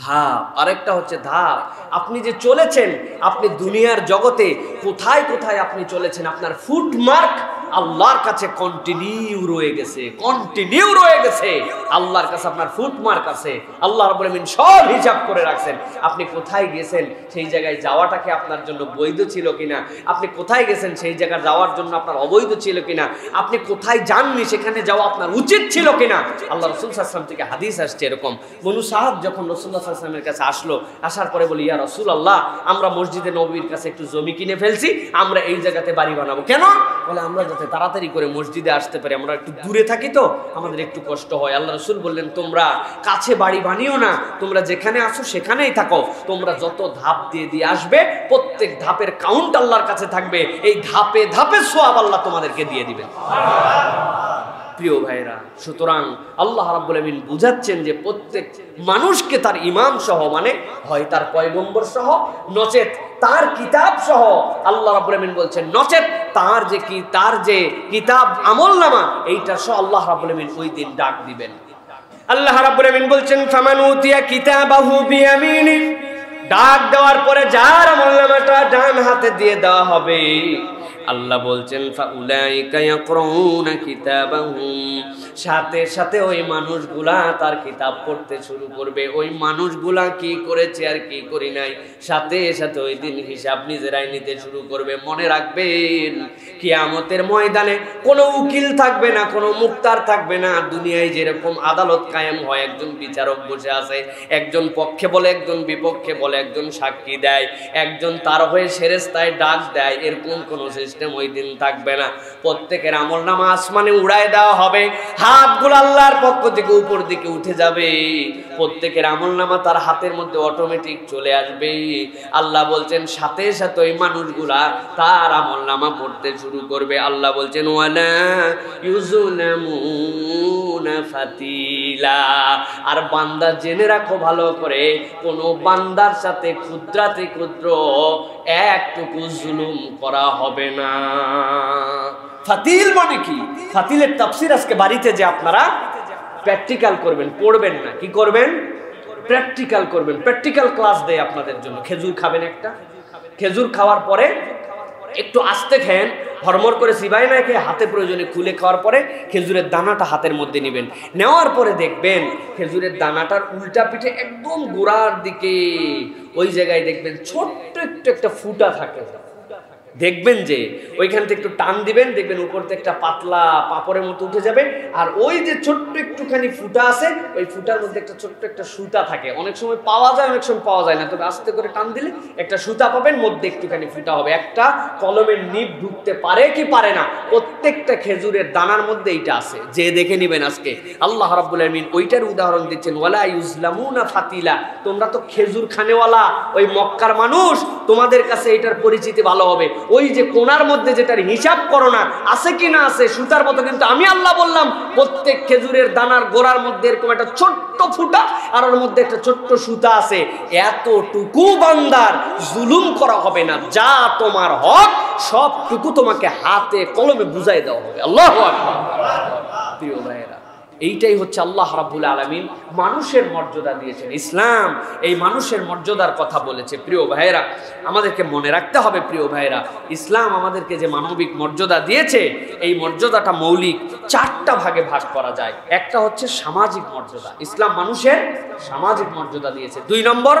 ধাপ, আরেকটা হচ্ছে ধাপ। আপনি যে চলেছেন, আপনি দুনিয়ার জগতে কোথায় কোথায় আপনি চলেছেন, আপনার ফুটমার্ক আল্লাহর কাছে কন্টিনিউ রয়ে গেছে, কন্টিনিউ রয়ে গেছে। আল্লাহর কাছে আপনার ফুটমার্ক আছে, আল্লাহ রাব্বুল আলামিন সব হিসাব করে রাখছেন। আপনি কোথায় গেছেন, সেই জায়গায় যাওয়াটাকে আপনার জন্য বৈধ ছিল কিনা, আপনি কোথায় গেছেন সেই জায়গায় যাওয়ার জন্য আপনার অবৈধ ছিল কিনা, আপনি কোথায় যাননি সেখানে যাওয়া আপনার উচিত ছিল কিনা। আল্লাহ রাসূল সাল্লাল্লাহু আলাইহি ওয়াসাল্লাম থেকে হাদিস আসছে এরকম, বনু সাহাব যখন রাসূলুল্লাহ সাল্লাল্লাহু আলাইহি ওয়াসাল্লামের কাছে আসলো, আসার পরে বলি, ইয়া রাসূলুল্লাহ, আমরা মসজিদে নববীর কাছে একটু জমি কিনে ফেলছি, আমরা এই জায়গাতে বাড়ি বানাবো। কেন? বলে আমরা যাতে তাড়াতাড়ি করে মসজিদে আসতে পারি, আমরা একটু দূরে থাকি তো আমাদের একটু কষ্ট হয়। আল্লাহ রাসূল বললেন, তোমরা কাছে বাড়ি বানিও না, তোমরা যেখানে আসো সেখানেই থাকো, তোমরা যত ধাপ দিয়ে দিয়ে আসবে প্রত্যেক ধাপের কাউন্ট আল্লাহর কাছে থাকবে, এই ধাপে ধাপে সওয়াব আল্লাহ তোমাদেরকে দিয়ে দিবেন। প্রিয় ভাইরা, সুতরাং আল্লাহ রাব্বুল আলামিন বুঝাচ্ছেন যে প্রত্যেক মানুষকে তার ইমাম সহ, মানে হয় তার পয়গম্বর সহ, নচেত তার কিতাব সহ, আল্লাহ রাব্বুল আলামিন বলছেন নচেত তার যে কিতাব আমলনামা এইটা সহ আল্লাহ রাব্বুল আলামিন ওই দিন ডাক দিবেন। আল্লাহ রাব্বুল আলামিন বলছেন, ফামান উতিয়া কিতাবাহু বিয়ামিনি, ডাক দেওয়ার পরে যার আমলনামাটা ডান হাতে দিয়ে দেওয়া হবে, আল্লাহ বলছেন ফাউলাইকা ইয়াকরাউনা কিতাবাহুম, সাথে সাথে ওই মানুষগুলা তার কিতাব পড়তে শুরু করবে। ওই মানুষগুলা কি করেছে আর কি করি নাই সাথে সাথে ওই দিন হিসাব নিজেরাই নিতে শুরু করবে। মনে রাখবেন, কিয়ামতের ময়দানে কোনো উকিল থাকবে না, কোনো মুক্তার থাকবে না। দুনিয়ায় যেরকম আদালত কায়েম হয়, একজন বিচারক বসে আছে, একজন পক্ষে বলে, একজন বিপক্ষে বলে, একজন সাক্ষী দেয়, একজন তার হয়ে ফেরেশতায় ডাক দেয়, এরকম কোনো সিস্টেম ওই দিন থাকবে না। প্রত্যেকের আমলনামা আসমানে উড়ায় দেওয়া হবে, হাতগুলো আল্লাহর পক্ষ থেকে উপর দিকে উঠে যাবে, প্রত্যেকের আমলনামা তার হাতের মধ্যে অটোমেটিক চলে আসবে। আল্লাহ বলছেন সাথে সাথে ওই মানুষগুলা তার আমলনামা পড়তে শুরু করবে। আল্লাহ বলছেন ওয়ালা ইউজলামুনা ফাতিলা, আর বান্দা জেনে রাখো ভালো করে, কোনো বান্দার সাথে ক্ষুদ্রাতি ক্ষুদ্র একটুকু জুলুম করা হবে না। ফাতিল মানে কি? ফাতিলের তাফসীর আজকে বাড়িতে যে আপনারা প্র্যাকটিক্যাল করবেন, পড়বেন না, কি করবেন? প্র্যাকটিক্যাল করবেন। প্র্যাকটিক্যাল ক্লাস দেয় আপনাদের জন্য। খেজুর খাবেন, একটা খেজুর খাওয়ার পরে একটু আস্তে খেন, হরমর করে চিবাই না খেয়ে হাতে প্রয়োজনে খুলে খাওয়ার পরে খেজুরের দানাটা হাতের মধ্যে নেবেন। নেওয়ার পরে দেখবেন খেজুরের দানাটার উল্টা পিঠে একদম গোড়ার দিকে ওই জায়গায় দেখবেন ছোট্ট একটু একটা ফুটা থাকে। দেখবেন যে ওইখান থেকে একটু টান দিবেন, দেখবেন উপর থেকে একটা পাতলা পাপড়ের মতো উঠে যাবে। আর ওই যে ছোট্ট একটুখানি ফুটা আছে, ওই ফুটার মধ্যে একটা ছোট্ট একটা সুতা থাকে। অনেক সময় পাওয়া যায়, অনেক সময় পাওয়া যায় না, তবে আস্তে করে টান দিলে একটা সুতা পাবেন, মধ্যে একটুখানি ফুটা হবে। একটা কলমের নিব ঢুকতে পারে কি পারে না, প্রত্যেকটা খেজুরের দানার মধ্যে এইটা আছে, যে দেখে নিবেন। আজকে আল্লাহ রাব্বুল আলামিন ওইটার উদাহরণ দিচ্ছেন, ওয়ালা ইউজলামুনা ফাতিলা, তোমরা তো খেজুর খানেওয়ালা, ওই মক্কার মানুষ, তোমাদের কাছে এটার পরিচিতি ভালো হবে। ওই যে কোনার মধ্যে যেটার হিসাব করো না আছে কি না আছে, সুতার মতো, কিন্তু আমি আল্লাহ বললাম প্রত্যেক খেজুরের দানার গোড়ার মধ্যে এরকম একটা ছোট্ট ফুটা আর ওর মধ্যে একটা ছোট্ট সুতা আছে। এতটুকু বান্দার জুলুম করা হবে না, যা তোমার হক সবটুকু তোমাকে হাতে কলমে বুঝাই দেওয়া হবে। আল্লাহু আকবার। প্রিয় ভাইয়েরা, এইটাই হচ্ছে আল্লাহ রাব্বুল আলামিন মানুষের মর্যাদা দিয়েছেন। ইসলাম এই মানুষের মর্যাদার কথা বলেছে। প্রিয় ভাইয়েরা, আমাদেরকে মনে রাখতে হবে, প্রিয় ভাইয়েরা, ইসলাম আমাদেরকে যে মানবিক মর্যাদা দিয়েছে, এই মর্যাদাটা মৌলিক চারটা ভাগে ভাগ করা যায়। একটা হচ্ছে সামাজিক মর্যাদা, ইসলাম মানুষের সামাজিক মর্যাদা দিয়েছে। 2 নম্বর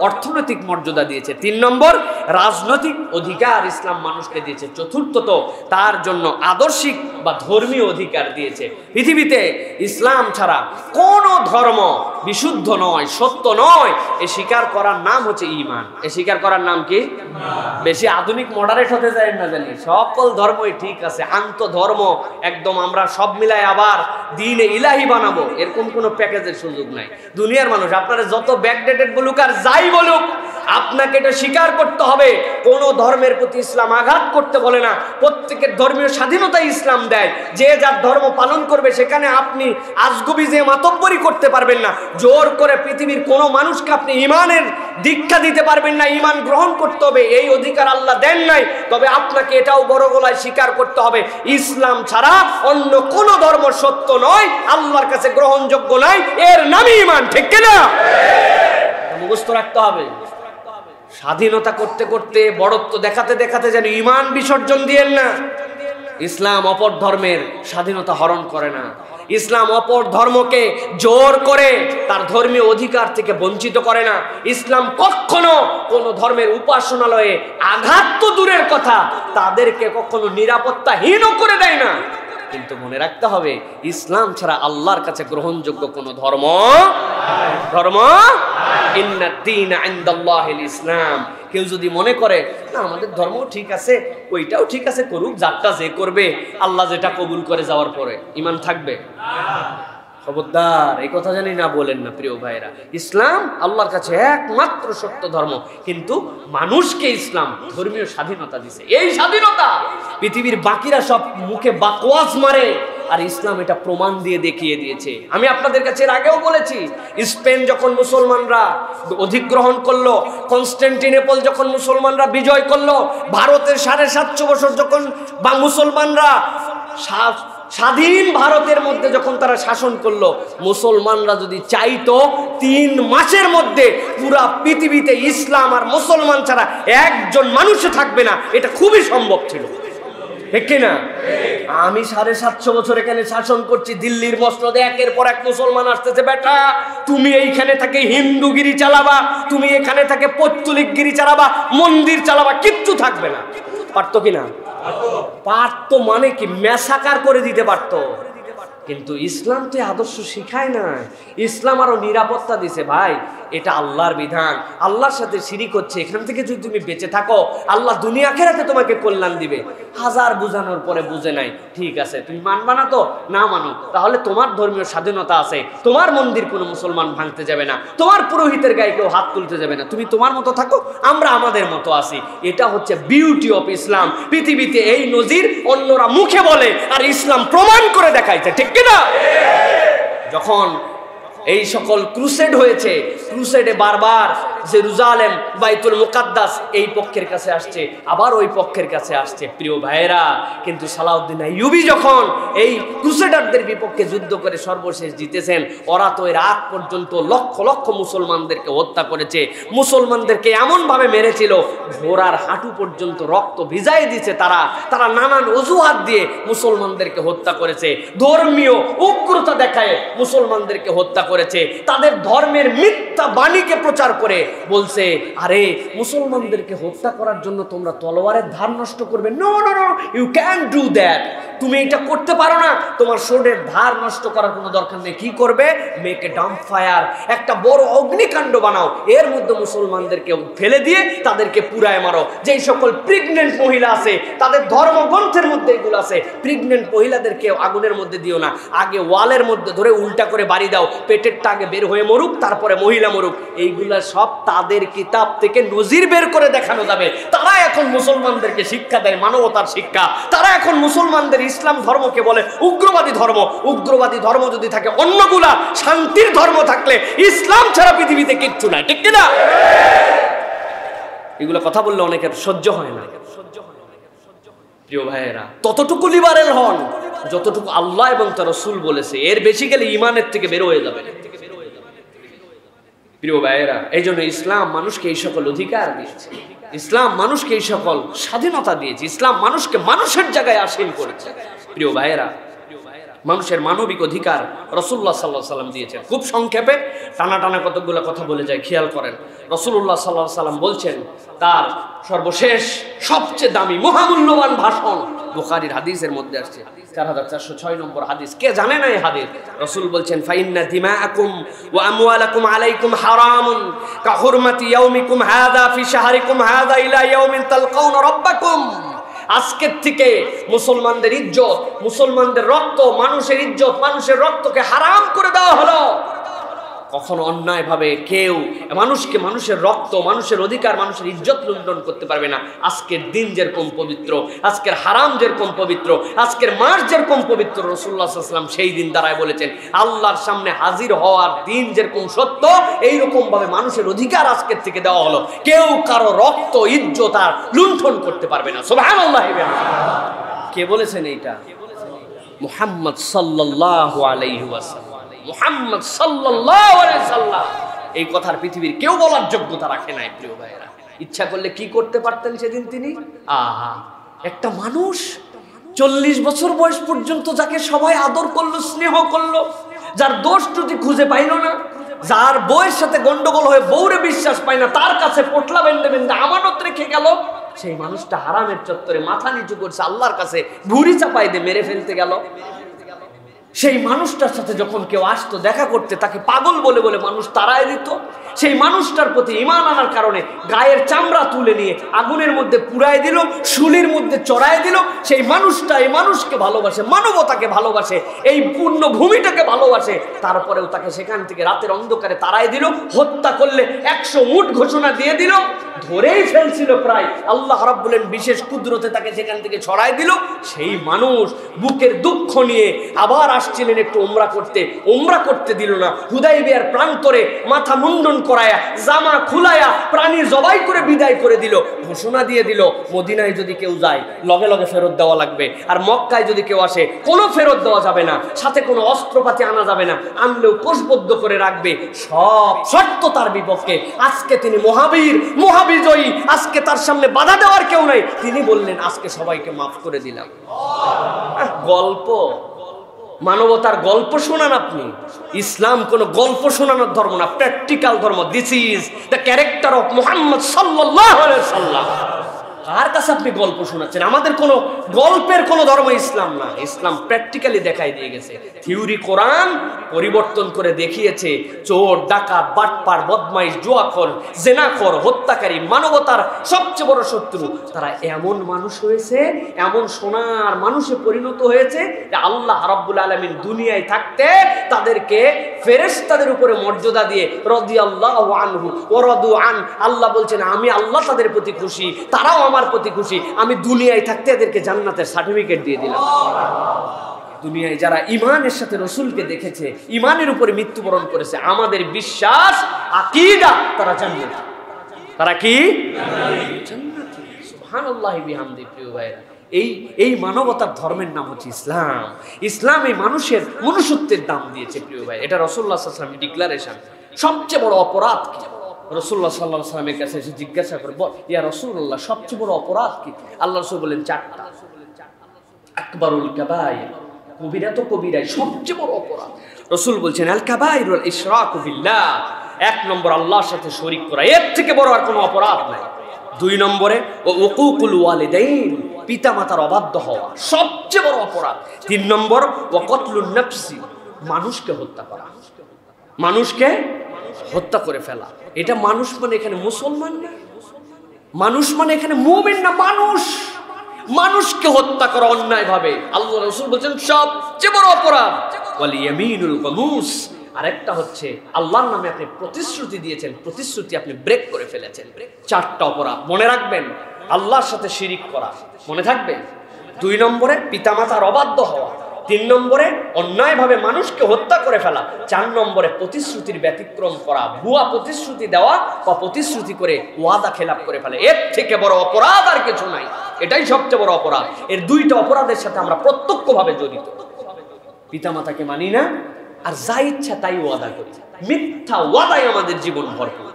অর্থনৈতিক মর্যাদা দিয়েছে। 3 নম্বর রাজনৈতিক অধিকার ইসলাম মানুষকে দিয়েছে। চতুর্থত তার জন্য আদর্শিক বা ধর্মীয় অধিকার দিয়েছে। পৃথিবীতে ইসলাম ছাড়া কোন ধর্ম বিশুদ্ধ নয়, সত্য নয়, এ স্বীকার করার নাম হচ্ছে ঈমান। এ স্বীকার করার নাম কি? বেশি আধুনিক মডারেট হতে যায় না জানি, সকল ধর্মই ঠিক আছে, আন্ত ধর্ম একদম আমরা সব মিলাই আবার দ্বীনে ইলাহি বানাবো, এরকম কোনো প্যাকেজের সুযোগ নাই। দুনিয়ার মানুষ আপনারা যত ব্যাকডেটেড বলুক আর যাই বলুক, আপনাকে এটা স্বীকার করতে হবে, কোন ধর্মের প্রতি ইসলাম আঘাত করতে বলে না। প্রত্যেকের ধর্মীয় স্বাধীনতা ইসলাম দেয়, যে যার ধর্ম পালন করবে সেখানে আপনি আজগুবি যে মাতব্বরি করতে পারবেন না। জোর করে পৃথিবীর কোনো মানুষকে আপনি ঈমানের দীক্ষা দিতে পারবেন না, ঈমান গ্রহণ করতে হবে, এই অধিকার আল্লাহ দেন নাই। তবে আপনাকে এটাও বড় গলায় স্বীকার করতে হবে, ইসলাম ছাড়া অন্য কোন ধর্ম সত্য নয়, আল্লাহর কাছে গ্রহণযোগ্য নয়, এর নামই ঈমান। ঠিক কিনা? মুখস্থ রাখতে হবে। স্বাধীনতা করতে করতে বড়ত্ব দেখাতে দেখাতে যেন ঈমান বিসর্জন দিয়েন না। ইসলাম অপর ধর্মের স্বাধীনতা হরণ করে না। ইসলাম অপর ধর্মকে জোর করে তার ধর্মীয় অধিকার থেকে বঞ্চিত করে না। ইসলাম কখনো কোন ধর্মের উপাসনালয়ে আঘাত তো দূরের কথা, তাদেরকে কখনো নিরাপত্তাহীন করে দেয় না। কিন্তু মনে রাখতে হবে, ইসলাম ছাড়া আল্লাহর কাছে গ্রহণযোগ্য কোন ধর্ম ইন্নাদ-দীন ইনদাল্লাহিল ইসলাম। কেউ যদি মনে করে না আমাদের ধর্ম ঠিক আছে, ওইটাও ঠিক আছে, করুক, যারটা যে করবে, আল্লাহ যেটা কবুল করে যাওয়ার পরে ঈমান থাকবে, খবরদার এই কথা জানি না বলেন না প্রিয় ভাইরা। ইসলাম আল্লাহর কাছে একমাত্র সত্য ধর্ম, কিন্তু মানুষকে ইসলাম ধর্মীয় স্বাধীনতা দিছে। এই স্বাধীনতা পৃথিবীর বাকিরা সব মুখে বাকওয়াজ মারে, আর ইসলাম এটা প্রমাণ দিয়ে দেখিয়ে দিয়েছে। আমি আপনাদের কাছে এর আগেও বলেছি, স্পেন যখন মুসলমানরা অধিগ্রহণ করলো, কনস্টান্টিনোপল যখন মুসলমানরা বিজয় করলো, ভারতের 750 বছর যখন বা মুসলমানরা স্বাধীন ভারতের মধ্যে যখন তারা শাসন করলো, মুসলমানরা যদি চাইতো 3 মাসের মধ্যে পুরা পৃথিবীতে ইসলাম আর মুসলমান ছাড়া একজন মানুষও থাকবে না, এটা খুবই সম্ভব ছিল, ঠিক কিনা? আমি 750 বছর এখানে শাসন করছি, দিল্লির মসনদে একের পর এক মুসলমান আসতেছে, বেটা তুমি এইখানে থেকে হিন্দুগিরি চালাবা, তুমি এখানে থেকে পৌত্তলিকগিরি চালাবা, মন্দির চালাবা, কিচ্ছু থাকবে না। পারতো কিনা? পারতো মানে কি, মেসাকার করে দিতে পারতো। কিন্তু ইসলাম তো আদর্শ শিখায় না। ইসলাম আরো নিরাপত্তা দিছে, ভাই এটা আল্লাহর বিধান, আল্লাহর সাথে শিরিক হচ্ছে, এখান থেকে যদি তুমি বেঁচে থাকো আল্লাহ দুনিয়া আখিরাতে তোমাকে কল্যাণ দিবে। হাজার বুঝানোর পরে বুঝে নাই, ঠিক আছে তুমি মানবা না তো না মানো, তাহলে তোমার ধর্মীয় স্বাধীনতা আছে, তোমার মন্দির কোনো মুসলমান ভাঙতে যাবে না, তোমার পুরোহিতের গায়ে কেউ হাত তুলতে যাবে না, তুমি তোমার মতো থাকো, আমরা আমাদের মতো আছি। এটা হচ্ছে বিউটি অফ ইসলাম। পৃথিবীতে এই নজির অন্যরা মুখে বলে, আর ইসলাম প্রমাণ করে দেখাইছে, ঠিক কিনা? যখন এই সকল ক্রুসেড হয়েছে, ক্রুসেডে বারবার জেরুজালেম, বাইতুল মুকাদ্দাস এই পক্ষের কাছে আসছে, আবার ওই পক্ষের কাছে আসছে, প্রিয় ভাইয়েরা। কিন্তু সালাউদ্দিন আইয়ুবী যখন এই ক্রুসেডারদের বিপক্ষে যুদ্ধ করে সর্বশেষ জিতেছেন, ওরা তো এর আগ পর্যন্ত লক্ষ লক্ষ মুসলমানদেরকে হত্যা করেছে, মুসলমানদেরকে এমনভাবে মেরেছিল ঘোড়ার হাঁটু পর্যন্ত রক্ত ভিজাই দিয়েছে। তারা নানান অজুহাত দিয়ে মুসলমানদেরকে হত্যা করেছে, ধর্মীয় উগ্রতা দেখায় মুসলমানদেরকে হত্যা করেছে, তাদের ধর্মের মিথ্যা বাণীকে প্রচার করে বলছে, আরে মুসলমানদেরকে হত্যা করার জন্য তোমরা তলোয়ারের ধার নষ্ট করবে, no no no, you can do that, তুমি এটা করতে পারো না, তোমার সোর্ডের ধার নষ্ট করার কোনো দরকার নেই। কি করবে? মেক এ ডাম্প ফায়ার, একটা বড় অগ্নিকাণ্ড বানাও, এর মধ্যে মুসলমানদেরকে ফেলে দিয়ে তাদেরকে পুরায় মারো। যেই সকল প্রেগনেন্ট মহিলা আছে, তাদের ধর্মগ্রন্থের মধ্যে এগুলো আছে, প্রেগনেন্ট মহিলাদেরকে আগুনের মধ্যে দিও না, আগে ওয়ালের মধ্যে ধরে উল্টা করে বাড়ি দাও, পেটেরটা আগে বের হয়ে মরুক, তারপরে মহিলা মরুক। এইগুলা সব তাদের কিতাব থেকে নজির বের করে দেখানো যাবে। তারা এখন মুসলমানদেরকে শিক্ষা দেয় মানবতার শিক্ষা, তারা এখন মুসলমানদের ইসলাম ধর্মকে বলে উগ্রবাদী ধর্ম। উগ্রবাদী ধর্ম যদি থাকে, অন্যগুলা শান্তির ধর্ম থাকলে ইসলাম ছাড়া পৃথিবীতে কিচ্ছু নাই, ঠিক কিনা? এগুলো কথা বললে অনেকের সহ্য হয় না। প্রিয় ভাইয়েরা, ততটুকু লিবারেল হন যতটুকু আল্লাহ এবং তার রাসূল বলেছে, এর বেশি গেলে ঈমানের থেকে বের হয়ে যাবে। প্রিয় ভাইয়েরা, এই জন্য ইসলাম মানুষকে এই সকল অধিকার দিয়েছে, ইসলাম মানুষকে এই সকল স্বাধীনতা দিয়েছে, ইসলাম মানুষকে মানুষের জায়গায় আসীন করেছে। প্রিয় ভাইয়েরা, মানুষের মানবিক অধিকার রাসূলুল্লাহ সাল্লাল্লাহু আলাইহি সাল্লাম দিয়েছেন। খুব সংক্ষেপে টানা টানা কতগুলো কথা বলে যায়, খেয়াল করেন। রাসূলুল্লাহ সাল্লাল্লাহু আলাইহি সাল্লাম বলছেন, তার সর্বশেষ সবচেয়ে দামি মহামূল্যবান ভাষণ বুখারীর হাদিসের মধ্যে আসছে, 4406 নম্বর হাদিস। কে জানে না এই হাদিস? রাসূল বলছেন, ফাইন্না দিমাআকুম ওয়া আমওয়ালাকুম আলাইকুম হারামুন কা হুরমাতি ইয়াউমিকুম হাযা ফি শাহরিকুম হাযা ইলা ইয়াউমিন তালকাউনা রাব্বাকুম। আজকের থেকে মুসলমানদের ইজ্জত, মুসলমানদের রক্ত, মানুষের ইজ্জত, মানুষের রক্তকে হারাম করে দেওয়া হলো। কখনো অন্যায় ভাবে কেউ মানুষকে, মানুষের রক্ত, মানুষের অধিকার, মানুষের ইজ্জত লুণ্ঠন করতে পারবে না। আজকের দিন যেরকম পবিত্র, আজকের হারাম যেরকম পবিত্র, আজকের মাস যেরকম পবিত্র, রাসূলুল্লাহ সাল্লাল্লাহু আলাইহি ওয়াসাল্লাম সেই দিন দাঁড়ায় বলেছেন, আল্লাহর সামনে হাজির হওয়ার দিন যেরকম সত্য, এইরকম ভাবে মানুষের অধিকার আজকের থেকে দেওয়া হলো। কেউ কারো রক্ত, ইজ্জত আর লুণ্ঠন করতে পারবে না। সুবহানাল্লাহ। কে বলেছেন এইটা? মুহাম্মদ সাল্লাল্লাহু আলাইহি ওয়াসাল্লাম। মুহাম্মদ সাল্লাল্লাহু আলাইহি সাল্লাম এই কথার পৃথিবীর কেউ বলার যোগ্যতা রাখে নাই প্রিয় ভাইয়েরা। ইচ্ছা করলে কি করতে পারতেন সেদিন তিনি? আহা, একটা মানুষ 40 বছর বয়স পর্যন্ত যাকে সবাই আদর করলো, স্নেহ করলো, যার দোষ ত্রুটি খুঁজে পাইল না, যার বউয়ের সাথে গন্ডগোল হয়ে বউরে বিশ্বাস পায় না, তার কাছে পোটলা বেঁধে বেঁধে আমানত রেখে গেল, সেই মানুষটা হারামের চত্বরে মাথা নিচু করছে, আল্লাহর কাছে ভুঁড়ি চাপাই দিয়ে মেরে ফেলতে গেল। সেই মানুষটার সাথে যখন কেউ আসতো দেখা করতে, তাকে পাগল বলে বলে মানুষ তাড়ায় দিত। সেই মানুষটার প্রতি ঈমান আনার কারণে গায়ের চামড়া তুলে নিয়ে আগুনের মধ্যে পুড়ায় দিল, শুলির মধ্যে চড়ায় দিল। সেই মানুষটা এই মানুষকে ভালোবাসে, মানবতাকে ভালোবাসে, এই পূর্ণ ভূমিটাকে ভালোবাসে, তারপরেও তাকে সেখান থেকে রাতের অন্ধকারে তাড়ায় দিল। হত্যা করলে 100 উট ঘোষণা দিয়ে দিল, ধরেই ফেলছিল প্রায়। আল্লাহ রাব্বুল আলামিন বিশেষ কুদরতে তাকে সেখান থেকে ছড়ায় দিল। সেই মানুষ বুকের দুঃখ নিয়ে আবার আসছিলেন একটু উমরা করতে দিল না। হুদাইবিয়ার প্রান্তরে মাথা মুন্ডন করায়া, জামা খুলায়া, প্রাণী জবাই করে বিদায় করে দিল। ঘোষণা দিয়ে দিল, মদিনায় যদি কেউ যায় লগে লগে ফেরত দেওয়া লাগবে, আর মক্কায় যদি কেউ আসে কোনো ফেরত দেওয়া যাবে না, সাথে কোনো অস্ত্রপাতি আনা যাবে না, আনলেও কোষবদ্ধ করে রাখবে। সব শর্ত তার বিপক্ষে। আজকে তিনি মহাবিজয়ী, আজকে তার সামনে বাধা দেওয়ার কেউ নাই। তিনি বললেন, আজকে সবাইকে মাফ করে দিলাম। গল্প, মানবতার গল্প শোনান আপনি। ইসলাম কোনো গল্প শোনানোর ধর্ম না, প্র্যাকটিক্যাল ধর্ম। This is the character of Muhammad সাল্লাল্লাহু আলাইহি ওয়াসাল্লাম। কার কাছে আপনি গল্প শোনাচ্ছেন? আমাদের কোনো গল্পের কোনো ধর্ম ইসলাম না। ইসলাম প্র্যাকটিক্যালি দেখাই দিয়ে গেছে। থিওরি কোরআন পরিবর্তন করে দেখিয়েছে। চোর, ডাকাত, বাটপার, বদমাইশ, জুয়াখোর, জেনাখোর, হত্যাকারী, মানবতার সবচেয়ে বড় শত্রু, তারা এমন মানুষ হয়েছে, এমন সোনার মানুষে পরিণত হয়েছে যে আল্লাহ রাব্বুল আলামিন দুনিয়ায় থাকতে তাদেরকে ফেরেশতাদের উপরে মর্যাদা দিয়ে রাদিয়াল্লাহু আনহু ওয়া রাদু আন, আল্লাহ বলছেন আমি আল্লাহ তাদের প্রতি খুশি, তারাও আমার প্রতি খুশি। আমি দুনিয়ায় থাকতে এদেরকে জান্নাতের সার্টিফিকেট দিয়ে দিলাম। দুনিয়ায় যারা ঈমানের সাথে রাসূলকে দেখেছে, ঈমানের উপরে মৃত্যুবরণ করেছে, আমাদের বিশ্বাস আকীদা, তারা জান্নাত। তারা কি? জান্নাতি। সুবহানাল্লাহি বিহামদি। প্রিয় ভাইরা, এই মানবতার ধর্মের নাম হচ্ছে ইসলাম। ইসলাম এই মানুষের মনুষ্যত্বের দাম দিয়েছে প্রিয় ভাই। এটা রাসূলুল্লাহ সাল্লাল্লাহু আলাইহি ওয়াসাল্লামের ডিক্লারেশন। সবচেয়ে বড় অপরাধ কি? রাসূলুল্লাহ সাল্লাল্লাহু আলাইহি ওয়াসাল্লামের কাছে এসে জিজ্ঞাসা করে, ইয়া রাসূলুল্লাহ, সবচেয়ে বড় অপরাধ কি? আল্লাহ রাসূল বলেন 4টা। আকবারুল কাবায়ের, কবিরা তো কবিরাই, সবচেয়ে বড় অপরাধ। রাসূল বলছেন আল কাবায়িরুল ইশরাকু বিল্লাহ, 1 নম্বর আল্লাহর সাথে শরীক করা, এর থেকে বড় আর কোনো অপরাধ নাই। 2 নম্বরে ও উকুকুল ওয়ালিদাইন, পিতামাতার অবাধ্য হওয়া, সবচেয়ে বড় অপরাধ। 3 নম্বর ও কতলুন নাফসি, মানুষকে হত্যা করা, মানুষকে হত্যা করে ফেলা। এটা মানুষ মানে এখানে মুসলমান না, মানুষ মানে এখানে মুমিন না, মানুষকে হত্যা করা অন্যায় ভাবে। আল্লাহ রাসূল বলেন সবচেয়ে বড় অপরাধ। ওয়াল ইয়ামিনুল গামুস, আরেকটা হচ্ছে আল্লাহর নামে আপনি প্রতিশ্রুতি দিয়েছেন, প্রতিশ্রুতি আপনি ব্রেক করে ফেলেছেন। 4টা অপরাধ মনে রাখবেন। আল্লাহর সাথে শিরিক করা মনে থাকবে। 2 নম্বরে পিতামাতার অবাধ্য হওয়া। 3 নম্বরে অন্যায়ভাবে মানুষকে হত্যা করে ফেলা। 4 নম্বরে প্রতিশ্রুতির ব্যতিক্রম করা, ভুয়া প্রতিশ্রুতি দেওয়া বা প্রতিশ্রুতি করে ওয়াদা খেলাপ করে ফেলে। এর থেকে বড় অপরাধ আর কিছু নাই। এটাই সবচেয়ে বড় অপরাধ। এর 2টা অপরাধের সাথে আমরা প্রত্যক্ষভাবে জড়িত। পিতামাতাকে মানি না, আর যা ইচ্ছা তাই ওয়াদা করি। মিথ্যা ওয়াদায় আমাদের জীবন ভরপুর।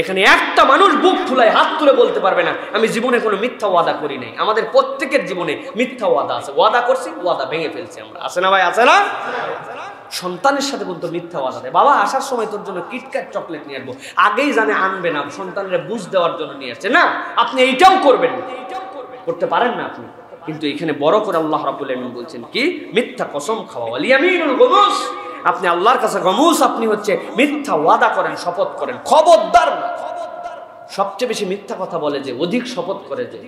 এখানে একটা মানুষ বুক ফুলায় হাত তুলে বলতে পারবে না আমি জীবনে কোনো মিথ্যা ওয়াদা করি নাই। আমাদের প্রত্যেকের জীবনে মিথ্যা ওয়াদা আছে। ওয়াদা করছি, ওয়াদা ভেঙে ফেলছি আমরা। আছে না ভাই? আছে না? সন্তানের সাথে বলতো মিথ্যা ওয়াদা দেয়, বাবা আসার সময় তোর জন্য কিটক্যাট চকলেট নিয়ে আসবো। আগেই জানে আনবে না, সন্তানের বুঝ দেওয়ার জন্য নিয়ে আসছে। না, আপনি এইটাও করবেন না, করতে পারেন না আপনি। কিন্তু এখানে বড় করে আল্লাহ রাব্বুল আলামিন বলছেন কি? মিথ্যা কসম খাওয়া। ওয়াল ইয়ামিনুল গামুস, আপনি আল্লাহর কাছে গামুস, আপনি হচ্ছে মিথ্যা ওয়াদা করেন, শপথ করেন। খবরদার না। সবচেয়ে বেশি মিথ্যা কথা বলে যে, অধিক শপথ করে যে,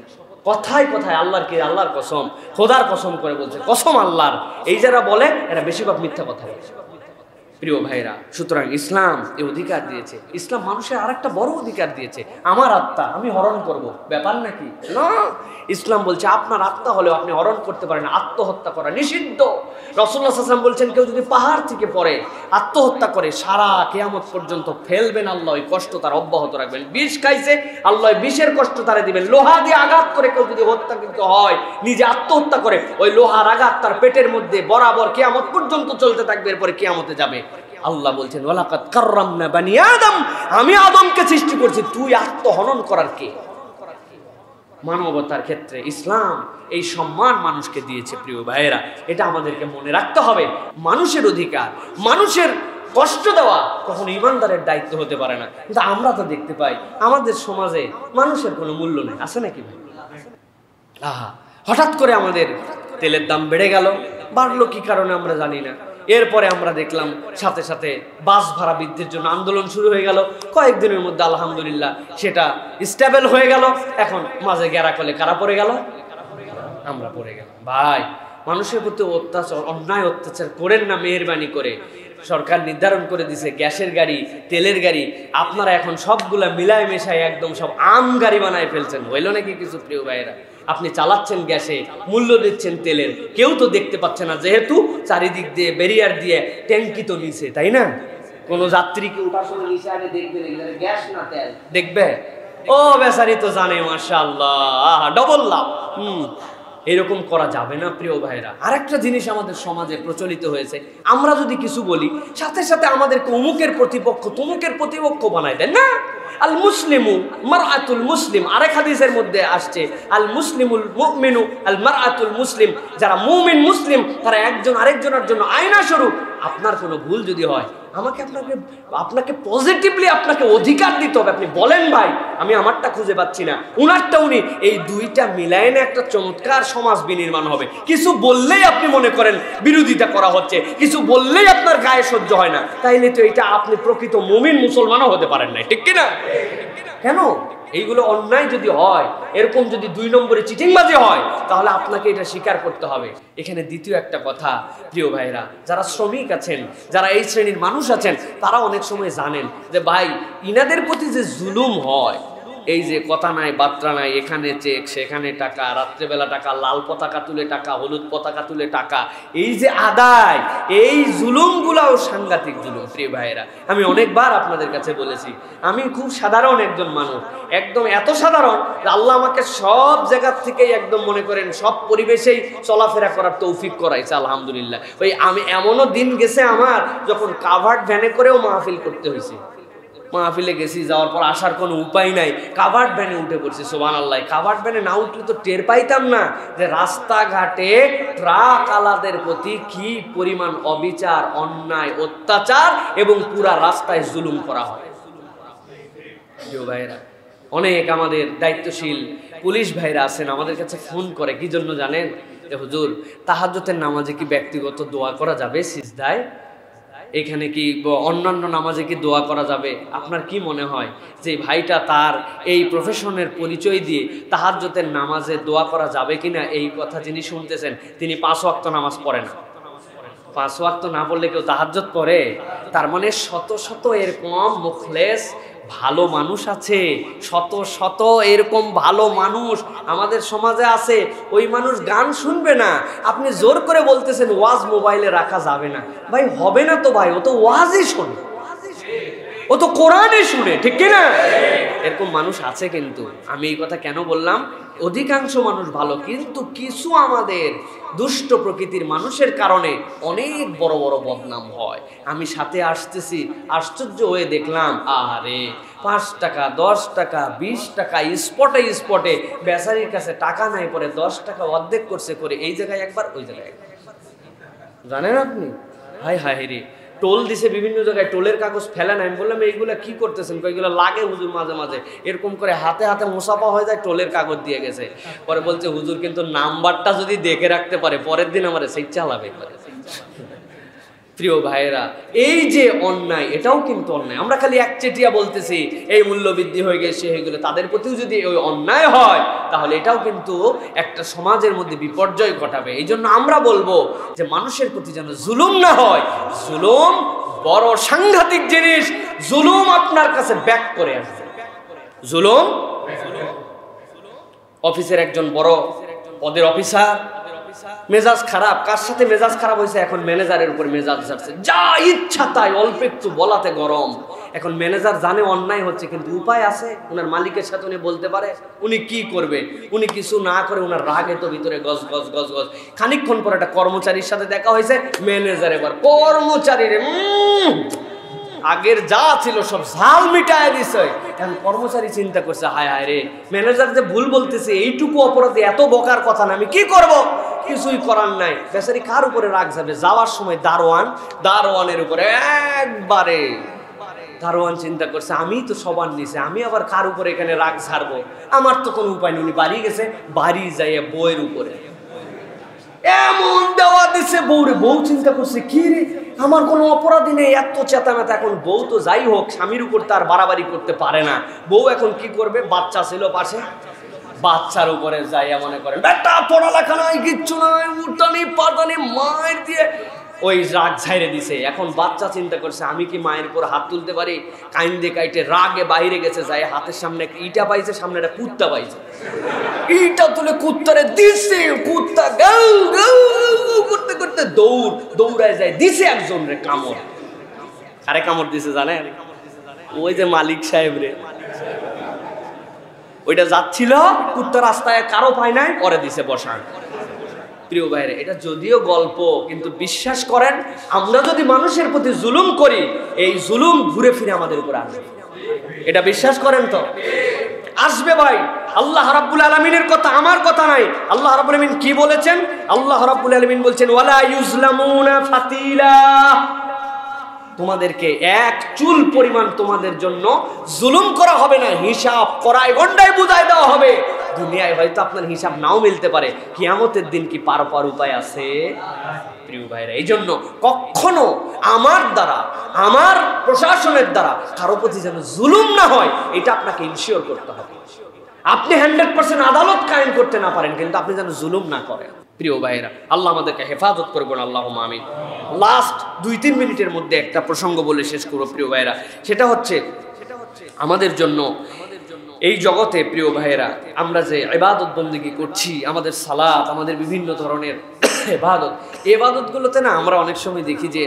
কথায় কথায় আল্লাহর কসম, খোদার কসম করে বলছে, কসম আল্লাহর। এই যারা বলে এরা বেশিরভাগ মিথ্যা কথা বলে। প্রিয় ভাইরা, সুতরাং ইসলাম এই অধিকার দিয়েছে। ইসলাম মানুষের আরেকটা বড় অধিকার দিয়েছে, আমার আত্মা আমি হরণ করব। ব্যাপার নাকি? না, ইসলাম বলছে আপনার আত্মা হলেও আপনি হরণ করতে পারেন। আত্মহত্যা করা নিষিদ্ধ। রাসূলুল্লাহ সাল্লাল্লাহু আলাইহি ওয়াসাল্লাম বলছেন কেউ যদি পাহাড় থেকে পড়ে আত্মহত্যা করে, সারা কিয়ামত পর্যন্ত ফেলবেন আল্লাহ, ওই কষ্ট তার অব্যাহত রাখবেন। বিষ খাইছে, আল্লাহ বিষের কষ্ট তারে দিবেন। লোহা দিয়ে আঘাত করে কেউ যদি হত্যাকৃত হয়, নিজে আত্মহত্যা করে, ওই লোহার আঘাত তার পেটের মধ্যে বরাবর কিয়ামত পর্যন্ত চলতে থাকবে, এরপরে কিয়ামতে যাবে। আল্লাহ বলছেন ওয়ালাকাদ কাররামনা বানি আদম, আমি আদমকে সৃষ্টি করছি, তুই আত্মহনন করার কে? মানবতার ক্ষেত্রে ইসলাম এই সম্মান মানুষকে দিয়েছে। প্রিয় ভাইয়েরা, এটা আমাদেরকে মনে রাখতে হবে। মানুষের অধিকার, মানুষের কষ্ট দেওয়া কখনো ইমানদারের দায়িত্ব হতে পারে না। কিন্তু আমরা তো দেখতে পাই আমাদের সমাজে মানুষের কোনো মূল্য নেই, আছে নাকি ভাই? আহা, হঠাৎ করে আমাদের তেলের দাম বেড়ে গেল, বাড়লো কি কারণে আমরা জানি না। এরপরে আমরা দেখলাম সাথে সাথে বাস ভাড়া বৃদ্ধির জন্য আন্দোলন শুরু হয়ে গেল। কয়েকদিনের মধ্যে আলহামদুলিল্লাহ সেটা স্টেবল হয়ে গেল। এখন মাঝে গেরা করলে কারা পড়ে গেল? আমরা পড়ে গেলাম। ভাই, মানুষের প্রতি অত্যাচার, অন্যায় অত্যাচার করেন না মেহেরবানি করে। সরকার নির্ধারণ করে দিছে গ্যাসের গাড়ি, তেলের গাড়ি, আপনারা এখন সবগুলা মিলায় মেশায় একদম সব আম গাড়ি বানায় ফেলছেন। হইল নাকি কিছু? প্রিয় ভাইয়েরা, আপনি চালাচ্ছেন গ্যাসে, মূল্য দিচ্ছেন তেলের, কেউ তো দেখতে পাচ্ছে না, যেহেতু চারিদিক দিয়ে ব্যারিয়ার দিয়ে ট্যাঙ্কি তো নিচে, তাই না? কোনো যাত্রীকে উঠার সময় নিচে আগে দেখবে গ্যাস না তেল দেখবে, ও বেচারি তো জানে, মাশাআল্লাহ, ডবল লাভ। এরকম করা যাবে না প্রিয় ভাইরা। আরেকটা জিনিস আমাদের সমাজে প্রচলিত হয়েছে, আমরা যদি কিছু বলি সাথে সাথে আমাদেরকে অমুকের প্রতিপক্ষ তমুকের প্রতিপক্ষ বানায় দেন না। আল মুসলিমু মারআতুল মুসলিম, আরেক হাদিসের মধ্যে আসছে আল মুসলিমুল মুমিনু আল মারআতুল মুসলিম, যারা মুমিন মুসলিম তারা একজন আরেকজনের জন্য আয়না স্বরূপ। আপনার কোনো ভুল যদি হয় আপনাকে পজিটিভলি আপনাকে অধিকার দিতে হবে। আপনি বলেন ভাই আমি আমারটা খুঁজে পাচ্ছি না, উনারটা উনি, এই দুইটা মিলায় না একটা চমৎকার সমাজ বিনির্মাণ হবে। কিছু বললেই আপনি মনে করেন বিরোধিতা করা হচ্ছে, কিছু বললেই আপনার গায়ে সহ্য হয় না, তাইলে তো এটা আপনি প্রকৃত মুমিন মুসলমানও হতে পারেন না, ঠিক কিনা? কেন? এইগুলো অন্যায় যদি হয়, এরকম যদি 2 নম্বরে চিটিংবাজি হয়, তাহলে আপনাকে এটা স্বীকার করতে হবে। এখানে দ্বিতীয় একটা কথা প্রিয় ভাইরা, যারা শ্রমিক আছেন, যারা এই শ্রেণীর মানুষ আছেন, তারা অনেক সময় জানেন যে ভাই ইনাদের প্রতি যে জুলুম হয়, এই যে কথা নাই বার্তা নাই, এখানে চেক সেখানে টাকা, রাত্রেবেলা টাকা, লাল পতাকা তুলে টাকা, হলুদ পতাকা তুলে টাকা, এই যে আদায়, এই জুলুমগুলাও সাংঘাতিক জুলুম। প্রিয় ভাইয়েরা, আমি অনেকবার আপনাদের কাছে বলেছি আমি খুব সাধারণ একজন মানুষ, একদম এত সাধারণ যে আল্লাহ আমাকে সব জায়গার থেকেই একদম মনে করেন সব পরিবেশেই চলাফেরা করার তৌফিক করাইছে আলহামদুলিল্লাহ। ওই আমি এমনও দিন গেছে আমার যখন কাভার্ড ভ্যানে করেও মাহফিল করতে হয়েছে। মাহফিলে গেছি, যাওয়ার পর আসার কোনো উপায় নাই, কাভার্ড ভ্যানে উঠে পড়ছি। সুবহানাল্লাহ, কাভার্ড ভ্যানে না উঠলে তো টের পাইতাম না যে রাস্তাঘাটে ট্রাক আলাদের প্রতি কি পরিমাণ অবিচার, অন্যায়, অত্যাচার এবং পুরা রাস্তায় জুলুম করা হয়। প্রিয় ভাইরা, অনেক আমাদের দায়িত্বশীল পুলিশ ভাইরা আছেন, আমাদের কাছে ফোন করে, কি জন্য জানেন? হুজুর তাহাজ্জুদের নামাজে কি ব্যক্তিগত দোয়া করা যাবে সিজদায়? এখানে কি অন্যান্য নামাজে কি দোয়া করা যাবে? আপনার কি মনে হয় যে ভাইটা তার এই প্রফেশনের পরিচয় দিয়ে তাহাজ্জুদের নামাজে দোয়া করা যাবে কিনা, এই কথা যিনি শুনতেছেন তিনি 5 ওয়াক্ত নামাজ পড়ে না। 5 ওয়াক্ত না পড়লে কেউ তাহাজ্জুদ পড়ে? তার মানে শত শত এরকম মুখলেস ভালো মানুষ আছে, শত শত এরকম ভালো মানুষ আমাদের সমাজে আছে। ওই মানুষ গান শুনবে না, আপনি জোর করে বলতেছেন ওয়াজ মোবাইলে রাখা যাবে না, ভাই হবে না তো ভাই, ও তো ওয়াজই শোনে, ও তো কোরআনই শুনে, ঠিক কিনা? এরকম মানুষ আছে। কিন্তু আমি এই কথা কেন বললাম? অধিকাংশ মানুষ ভালো, কিন্তু কিছু আমাদের দুষ্ট প্রকৃতির মানুষের কারণে অনেক বড় বড় বদনাম হয়। আমি সাথে আসতেছি, আশ্চর্য হয়ে দেখলাম আরে 5 টাকা 10 টাকা 20 টাকা স্পটে স্পটে বেচারির কাছে টাকা নাই, পরে 10 টাকা অর্ধেক করছে করে এই জায়গায় একবার ওই জায়গায় একবার। জানেন আপনি, হাই হাই রে, টোল দিছে বিভিন্ন জায়গায়, টোলের কাগজ ফেলে না। আমি বললাম এইগুলা কি করতেছেন? কয়েকগুলো লাগে হুজুর, মাঝে মাঝে এরকম করে হাতে হাতে মুসাফা হয়ে যায়, টোলের কাগজ দিয়ে গেছে। পরে বলছে হুজুর কিন্তু নাম্বারটা যদি দেখে রাখতে পারে পরের দিন আমার সেই চালাবে। প্রিয় ভাইয়েরা, এই যে অন্যায়, এটাও কিন্তু অন্যায়। আমরা খালি একচেটিয়া বলতেছি এই মূল্য বৃদ্ধি হয়ে গেছে হয়ে গেলে, তাদের প্রতিও যদি ওই অন্যায় হয় তাহলে এটাও কিন্তু একটা সমাজের মধ্যে বিপর্যয় ঘটাবে। এই জন্য আমরা বলবো যে মানুষের প্রতি যেন জুলুম না হয়। জুলুম বড় সাংঘাতিক জিনিস, জুলুম আপনার কাছে ব্যাক করে আসবে। জুলুম, অফিসের একজন বড় পদের অফিসার, মেজাজ খারাপ, কার সাথে মেজাজ খারাপ হয়েছে, এখন ম্যানেজারের উপর মেজাজ যাচ্ছে, যা ইচ্ছা তাই, অল্প একটু বলাতে গরম, এখন ম্যানেজার জানে অন্যায় হচ্ছে, কিন্তু উপায় আছে, ওনার মালিকের সাথে উনি বলতে পারে। উনি কি করবে? উনি কিছু না করে ওনার রাগে তো ভিতরে গজ গজ গজ গজ। খানিকক্ষণ পর একটা কর্মচারীর সাথে দেখা হয়েছে, ম্যানেজার এবার কর্মচারীর আগের যা ছিল সব ঝাল মিটায় দিছে। এখন কর্মচারী চিন্তা করছে, হায় হায় রে, ম্যানেজার যে ভুল বলতেছে, এইটুকু অপরাধে এত বকার কথা না, আমি কি করব? কিছুই করার নাই। বেচারি কার উপরে রাগ যাবে? যাওয়ার সময় দারোয়ানের উপরে একবারে। দারোয়ান চিন্তা করছে, আমি তো সবার নিচে, আমি আবার কার উপরে এখানে রাগ ছাড়বো? আমার তো কোনো উপায় নেই। উনি বাড়ি গেছে, বাড়ি যাইয়া বউয়ের উপরে এমন দেওয়া দিছে বউরে। বউ চিন্তা করছে, কি রে, আমার কোনো অপরাধী নেই, এত চেতামেতা। এখন বউ তো যাই হোক স্বামীর উপর তার বাড়াবাড়ি করতে পারে না। বউ এখন কি করবে? বাচ্চা ছিল পাশে, বাচ্চার উপরে যাইয়া মনে করেন বেটা পড়ালেখা নাই, কিচ্ছু নাই, উঠানি পাতানি মায়ের দিয়ে ওই রাগ ঝাইরে দিছে। এখন বাচ্চা চিন্তা করছে, আমি কি মায়ের উপর হাত তুলতে পারি? কাইন্দে কাইটে রাগে বাইরে গেছে, যাই হাতের সামনে একটা ইটা পাইছে, সামনে একটা কুত্তা পাইছে, ইটা তুলে কুত্তারে দিছে। কুত্তা গাউ গাউ করতে করতে দৌড়ায় যায়, দিছে একজন রে কামড়। আরে কামড় দিছে জানেন? ওই যে মালিক সাহেব রে, ওইটা যাচ্ছিল কুত্তা, রাস্তায় কারো পায় নাই, পরে দিছে বসান। প্রিয় ভাইরা, এটা যদিও গল্প, কিন্তু বিশ্বাস করেন, আমরা যদি মানুষের প্রতি জুলুম করি, এই জুলুম ঘুরে ফিরে আমাদের উপর আসবে। এটা বিশ্বাস করেন তো? আসবে ভাই। আল্লাহ রাব্বুল আলামিনের কথা, আমার কথা নাই। আল্লাহ রাব্বুল আলামিন কি বলেছেন? আল্লাহ রাব্বুল আলামিন বলছেন, ওয়ালা ইউজলামুনা ফাতিলা। তোমাদেরকে এক চুল পরিমাণ তোমাদের জন্য জুলুম করা হবে না, হিসাব করায় গন্ডায় বুঝাই দেওয়া হবে। দুনিয়ায় হয়তো আপনার হিসাব নাও মিলতে পারে, কিয়ামতের দিন কি পার উপায় আছে? প্রিয় ভাইরা, এই জন্য কখনো আমার দ্বারা, আমার প্রশাসনের দ্বারা কারো প্রতি যেন জুলুম না হয়, এটা আপনাকে ইনশিওর করতে হবে। আপনি 100% আদালত কায়েম করতে না পারেন, কিন্তু আপনি যেন জুলুম না করেন। প্রিয় ভাইরা, আল্লাহ আমাদেরকে হেফাজত করবেন, আল্লাহুম্মা আমিন। লাস্ট 2-3 মিনিটের মধ্যে একটা প্রসঙ্গ বলে শেষ করব প্রিয় ভাইরা। সেটা হচ্ছে আমাদের জন্য এই জগতে, প্রিয় ভাইরা, আমরা যে ইবাদত বন্দেগী করছি, আমাদের সালাত, আমাদের বিভিন্ন ধরনের ইবাদতগুলোতে না আমরা অনেক সময় দেখি যে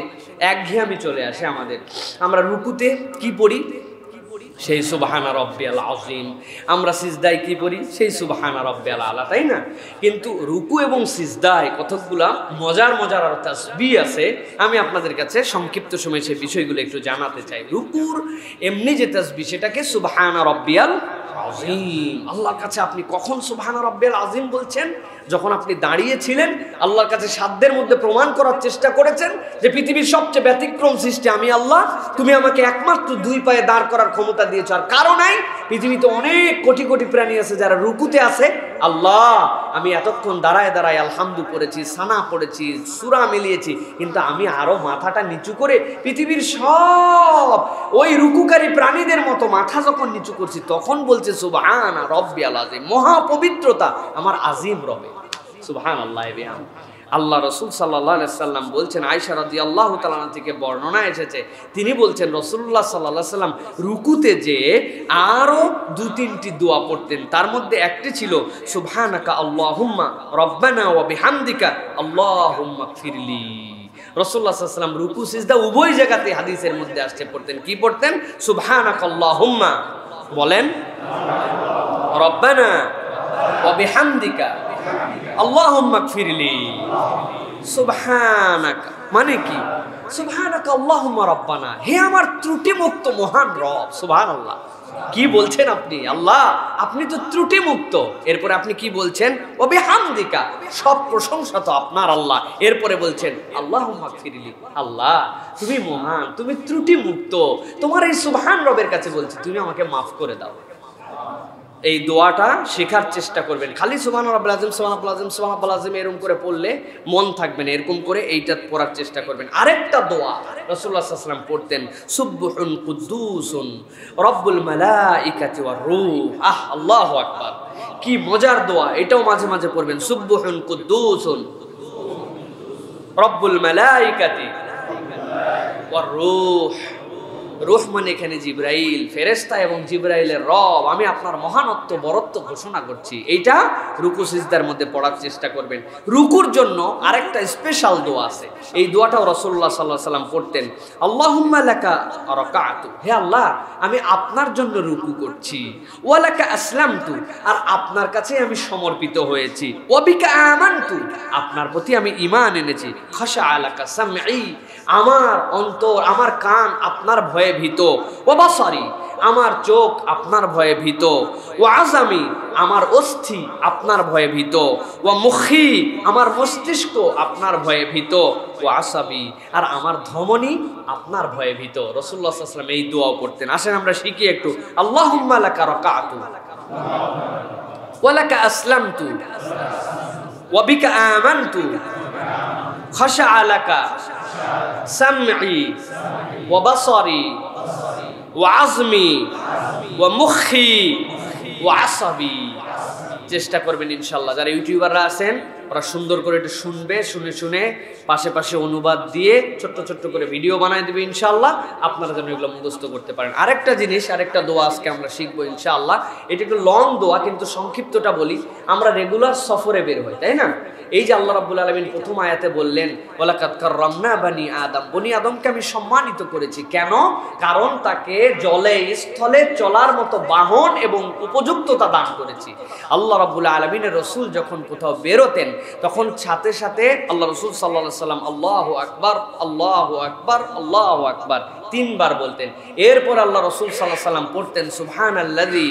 একঘেয়েমি চলে আসে আমাদের। আমরা রুকুতে কি পড়ি? সেই সুবহানা রাব্বিয়াল আযীম। আমরা সিজদায় কি পড়ি? সেই সুবহানা রাব্বিয়াল আলা, তাই না? কিন্তু রুকু এবং সিজদায় কতকগুলা মজার আর তাসবিহ আছে। আমি আপনাদের কাছে সংক্ষিপ্ত সময়ে সেই বিষয়গুলো একটু জানাতে চাই। রুকুর এমনি যে তাসবিহ, সেটাকে সুবহানা রাব্বিয়াল আযীম। আল্লাহর কাছে আপনি কখন সুবহানা রাব্বিয়াল আযীম বলছেন? যখন আপনি দাঁড়িয়েছিলেন, আল্লাহর কাছে সাধ্যের মধ্যে প্রমাণ করার চেষ্টা করেছেন যে পৃথিবীর সবচেয়ে ব্যতিক্রম সৃষ্টি আমি আল্লাহ, তুমি আমাকে একমাত্র 2 পায়ে দাঁড় করার ক্ষমতা দিয়েছ। আর কারো নাই। পৃথিবীতে অনেক কোটি কোটি প্রাণী আছে যারা রুকুতে আছে। আল্লাহ, আমি এতক্ষণ দাঁড়ায় আলহামদু পড়েছি, সানা পড়েছি, সূরা মিলিয়েছি, কিন্তু আমি আরো মাথাটা নিচু করে পৃথিবীর সব ওই রুকুকারী প্রাণীদের মতো মাথা যখন নিচু করছি, তখন বলছে সুবহানা রাব্বিয়াল আযীম, মহা পবিত্রতা আমার আজিম রবে। সুবহানাল্লাহি ওয়া বিহামদিহি। আল্লাহ রাসূল সাল্লাল্লাহু আলাইহি সাল্লাম বলছেন, আয়েশা রাদিয়াল্লাহু তাআলা আনহা থেকে বর্ণনা এসেছে, তিনি বলছেন রাসূলুল্লাহ সাল্লাল্লাহু আলাইহি সাল্লাম রুকুতে যে আরো 2-3টি দোয়া পড়তেন। তার মধ্যে একটি ছিল সুবহানাকা আল্লাহুম্মা রাব্বানা ওয়া বিহামদিকা আল্লাহুম্মা গফিরলি। রাসূলুল্লাহ সাল্লাল্লাহু আলাইহি সাল্লাম রুকু সিজদা উভয় জায়গাতে হাদিসের মধ্যে আসছে পড়তেন। কি পড়তেন? সুবহানাকা আল্লাহুম্মা, বলেন, রাব্বানা ওয়া বিহামদিকা আল্লাহুম্মা গফিরলি। সুবহানাকা মানে কি? সুবহানাকা আল্লাহুম্মা রাব্বানা, হে আমার ত্রুটি মুক্ত মহান রব। সুবহানাল্লাহ, কি বলছেন আপনি? আল্লাহ, আপনি তো ত্রুটি মুক্ত। এরপরে আপনি কি বলছেন? ওয়া বিহামদিকা, সব প্রশংসা তো আপনার আল্লাহ। এরপরে বলছেন আল্লাহুম্মা গফিরলি, আল্লাহ তুমি মহান, তুমি ত্রুটি মুক্ত। তোমার এই সুবহান রবের কাছে বলছি, তুমি আমাকে মাফ করে দাও। এই দোয়াটা শেখার চেষ্টা করবেন। খালি সুবহান রাব্বিল আযীম, সুবহান রাব্বিল আযীম, সুবহান রাব্বিল আযীম এরকম করে পড়লে মন থাকবে না। এরকম করে এইটা পড়ার চেষ্টা করবেন। আরেকটা দোয়া রাসূলুল্লাহ সাল্লাল্লাহু আলাইহি ওয়াসাল্লাম পড়তেন, সুবহুন কুদ্দুসুন রব্বুল মালাইকাতি ওয়ার রূহ। আল্লাহু আকবার, কি মজার দোয়া! এটাও মাঝে মাঝে পড়বেন। সুবহুন কুদ্দুসুন রব্বুল মালাইকাতি ওয়ার রূহ। রূহ মানে এখানে জিবরাইল, ফেরেশতা এবং জিবরাইলের রব, আমি আপনার মহানত্ব বরত্ব ঘোষণা করছি। এইটা রুকু সিজদার মধ্যে পড়ার চেষ্টা করবেন। রুকুর জন্য আরেকটা স্পেশাল দোয়া আছে, এই দোয়াটাও রাসূলুল্লাহ সাল্লাল্লাহু আলাইহি ওয়াসাল্লাম পড়তেন। আল্লাহুম্মা লাকা রাকাতু, হে আল্লাহ আমি আপনার জন্য রুকু করছি। ওয়া লাকা আসলামতু, আর আপনার কাছে আমি সমর্পিত হয়েছি। ওয়া বিকা আমানতু, আপনার প্রতি আমি ঈমান এনেছি। খাশা লাকা সামঈ, আমার অন্তর, আমার কান আপনার ভয়ে ভীত। ও বাসারি, আমার চোখ আপনার ভয়ে ভীত। ও আজামি, আমার অস্থি আপনার ভয়ে ভীত। ও মুখী, আমার মস্তিষ্ক আপনার ভয়ে ভীত। ও আসাবি, আর আমার ধমনী আপনার ভয়ে ভীত। রাসূলুল্লাহ সাল্লাল্লাহু আলাইহি ওয়াসাল্লাম এই দোয়াও পড়তেন। আসেন আমরা শিখি একটু। আল্লাহুম্মা লাকা রাকাতু ওয়া লাকা আসলামতু ওয়া বিকা আমানতু খাশা লাকা সামঈ ওয়া বাসারি ওয়া আজমি ওয়া মুখী ওয়া আসাবি। চেষ্টা করবেন ইনশাআল্লাহ। যারা ইউটিউবাররা আছেন ওরা সুন্দর করে একটু শুনবে, শুনে শুনে পাশে পাশে অনুবাদ দিয়ে ছোট্ট ছোট্ট করে ভিডিও বানায় দেবে ইনশাআল্লাহ। আপনারা যেন এগুলো মুখস্থ করতে পারেন। আরেকটা জিনিস, আরেকটা দোয়া আজকে আমরা শিখবো ইনশাআল্লাহ। এটা একটু লং দোয়া, কিন্তু সংক্ষিপ্তটা বলি। আমরা রেগুলার সফরে বের হই, তাই না? এই যে আল্লাহ রাব্বুল আলামিন প্রথম আয়াতে বললেন ওয়ালাকাদ কাররামনা বানি আদম, বনি আদমকে আমি সম্মানিত করেছি। কেন? কারণ তাকে জলে স্থলে চলার মতো বাহন এবং উপযুক্ততা দান করেছি। আল্লাহ রাব্বুল আলামিনের রাসূল যখন কোথাও বেরোতেন তখন সাথে সাথে আল্লাহ রাসূল সাল্লাল্লাহু আলাইহি সাল্লাম আল্লাহু আকবার আল্লাহু আকবার আল্লাহু আকবার 3 বার বলতেন। এরপর আল্লাহ রাসূল সাল্লাল্লাহু আলাইহি সাল্লাম পড়তেন সুবহানাল্লাযী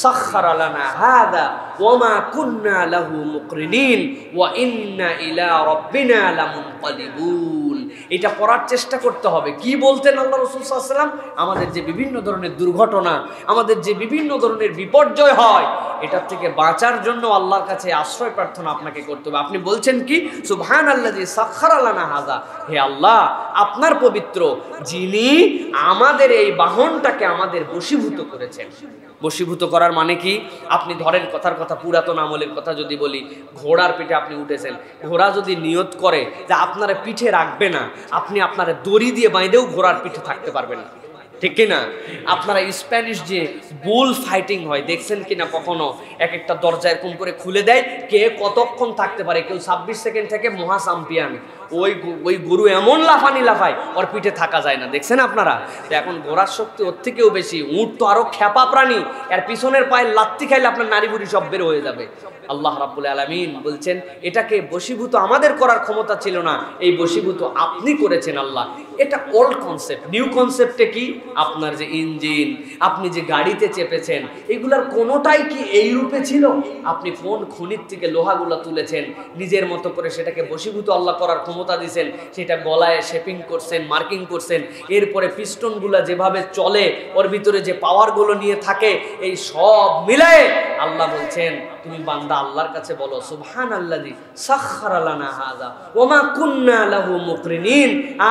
সাখখারা লানা হাযা ওয়া মা কুন্না লাহু মুকরিনিন ওয়া ইন্না ইলা রাব্বিনা লামুনকালিবুন। এটা পড়ার চেষ্টা করতে হবে। কি বলতেন আল্লাহ রাসূল সাল্লাল্লাহু আলাইহি সাল্লাম? আমাদের যে বিভিন্ন ধরনের দুর্ঘটনা, আমাদের যে বিভিন্ন ধরনের বিপর্যয় হয়, এটার থেকে বাঁচার জন্য আল্লাহর কাছে আশ্রয় প্রার্থনা আপনাকে করতে হবে। আপনি বলছেন কি? সুবহানাল্লাযী সাখখারা লানা হাযা, হে আল্লাহ আপনার পবিত্র, যিনি আমাদের এই বাহনটাকে আমাদের বশীভূত করেছেন। বশীভূত করার মানে কি? আপনি ধরেন কথার কথা, পুরাতন আমলের কথা যদি বলি, ঘোড়ার পিঠে আপনি উঠেছেন। ঘোড়া যদি নিয়ত করে যে আপনার পিঠে রাখবে না, আপনি আপনার দড়ি দিয়ে বাঁধেও ঘোড়ার পিঠে থাকতে পারবেন না, ঠিক কিনা? আপনারা স্প্যানিশ যে বুল ফাইটিং হয় দেখছেন কিনা কখনো? এক একটা দরজা এরকম করে খুলে দেয়, কে কতক্ষণ থাকতে পারে। কেউ 26 সেকেন্ড থেকে মহা চ্যাম্পিয়ন। ওই গরু এমন লাফানি লাফায়, ওর পিঠে থাকা যায় না, দেখছেন আপনারা? তো এখন ঘোড়ার শক্তি ওর থেকেও বেশি। উট তো আরো খ্যাপা প্রাণী, এর পিছনের পায়ে লাত্তি খাইলে আপনার নাড়ি বুড়ি সব বের হয়ে যাবে। আল্লাহ রাব্বুল আলামিন বলছেন এটাকে বশীভূত আমাদের করার ক্ষমতা ছিল না, এই বশীভূত আপনি করেছেন আল্লাহ। এটা ওল্ড কনসেপ্ট। নিউ কনসেপ্টে কি? আপনার যে ইঞ্জিন, আপনি যে গাড়িতে চেপেছেন, এগুলার কোনোটাই কি এই রূপে ছিল? আপনি কোন খনির থেকে লোহাগুলো তুলেছেন, নিজের মতো করে সেটাকে বশীভূত আল্লাহ করার ক্ষমতা দিয়েছেন। সেটা গলায় শেপিং করছেন, মার্কিং করছেন। এরপরে পিস্টনগুলা যেভাবে চলে, ওর ভিতরে যে পাওয়ারগুলো নিয়ে থাকে, এই সব মিলায়ে আল্লাহ বলছেন তুমি বান্দা আল্লাহর কাছে বলো সুবহানাল্লাযী সাখখারা লানা হাযা ওয়া মা কুন্না লাহু মুকরিনিন।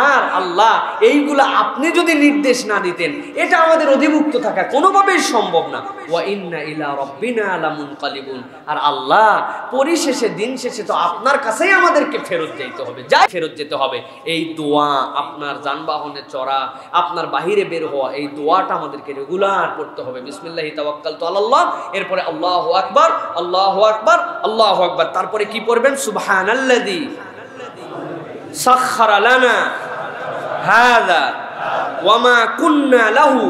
আর আল্লাহ এইগুলা আপনি যদি নির্দেশ না দিতেন, এটা আমাদের অধিভুক্ত থাকা কোনোভাবেই সম্ভব না। ওয়া ইন্না ইলা রাব্বিনা লামুনকালিবুন। আর আল্লাহ পরিশেষে, দিন শেষে তো আপনার কাছেই আমাদেরকে ফেরত যেতে হবে, ফেরত যেতে হবে। এই দোয়া, আপনার যানবাহনে চড়া, আপনার বাহিরে বের হওয়া, এই দোয়াটা আমাদেরকে রেগুলার পড়তে হবে। বিসমিল্লাহি তাওয়াক্কালতু আলাল্লাহ, এরপরে আল্লাহু আকবার আল্লাহু আকবার আল্লাহু আকবার। তারপরে কি পড়বেন? সুবহানাল্লাযী সাখখারা লানা হাযা ওয়া মা কুন্না লাহু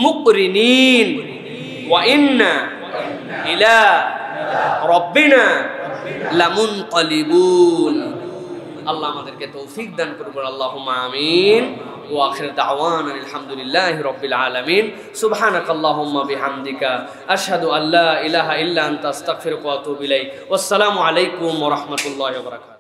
মুকরিনিন ওয়া ইন্না ইলা রাব্বিনা লামুনকালিবুন। আল্লাহ আমাদেরকে তৌফিক দান করুন। আল্লাহুম্মা আমিন। ওয়া আখির দাওয়ানা আলহামদুলিল্লাহি রাব্বিল আলামিন। সুবহানাকাল্লাহুম্মা বিহামদিকা আশহাদু আল্লা ইলাহা ইল্লা আনতা আস্তাগফিরুকা ওয়া আতুবু ইলাইক। ওয়াসসালামু আলাইকুম ওয়া রাহমাতুল্লাহি ওয়া বারাকাতুহু।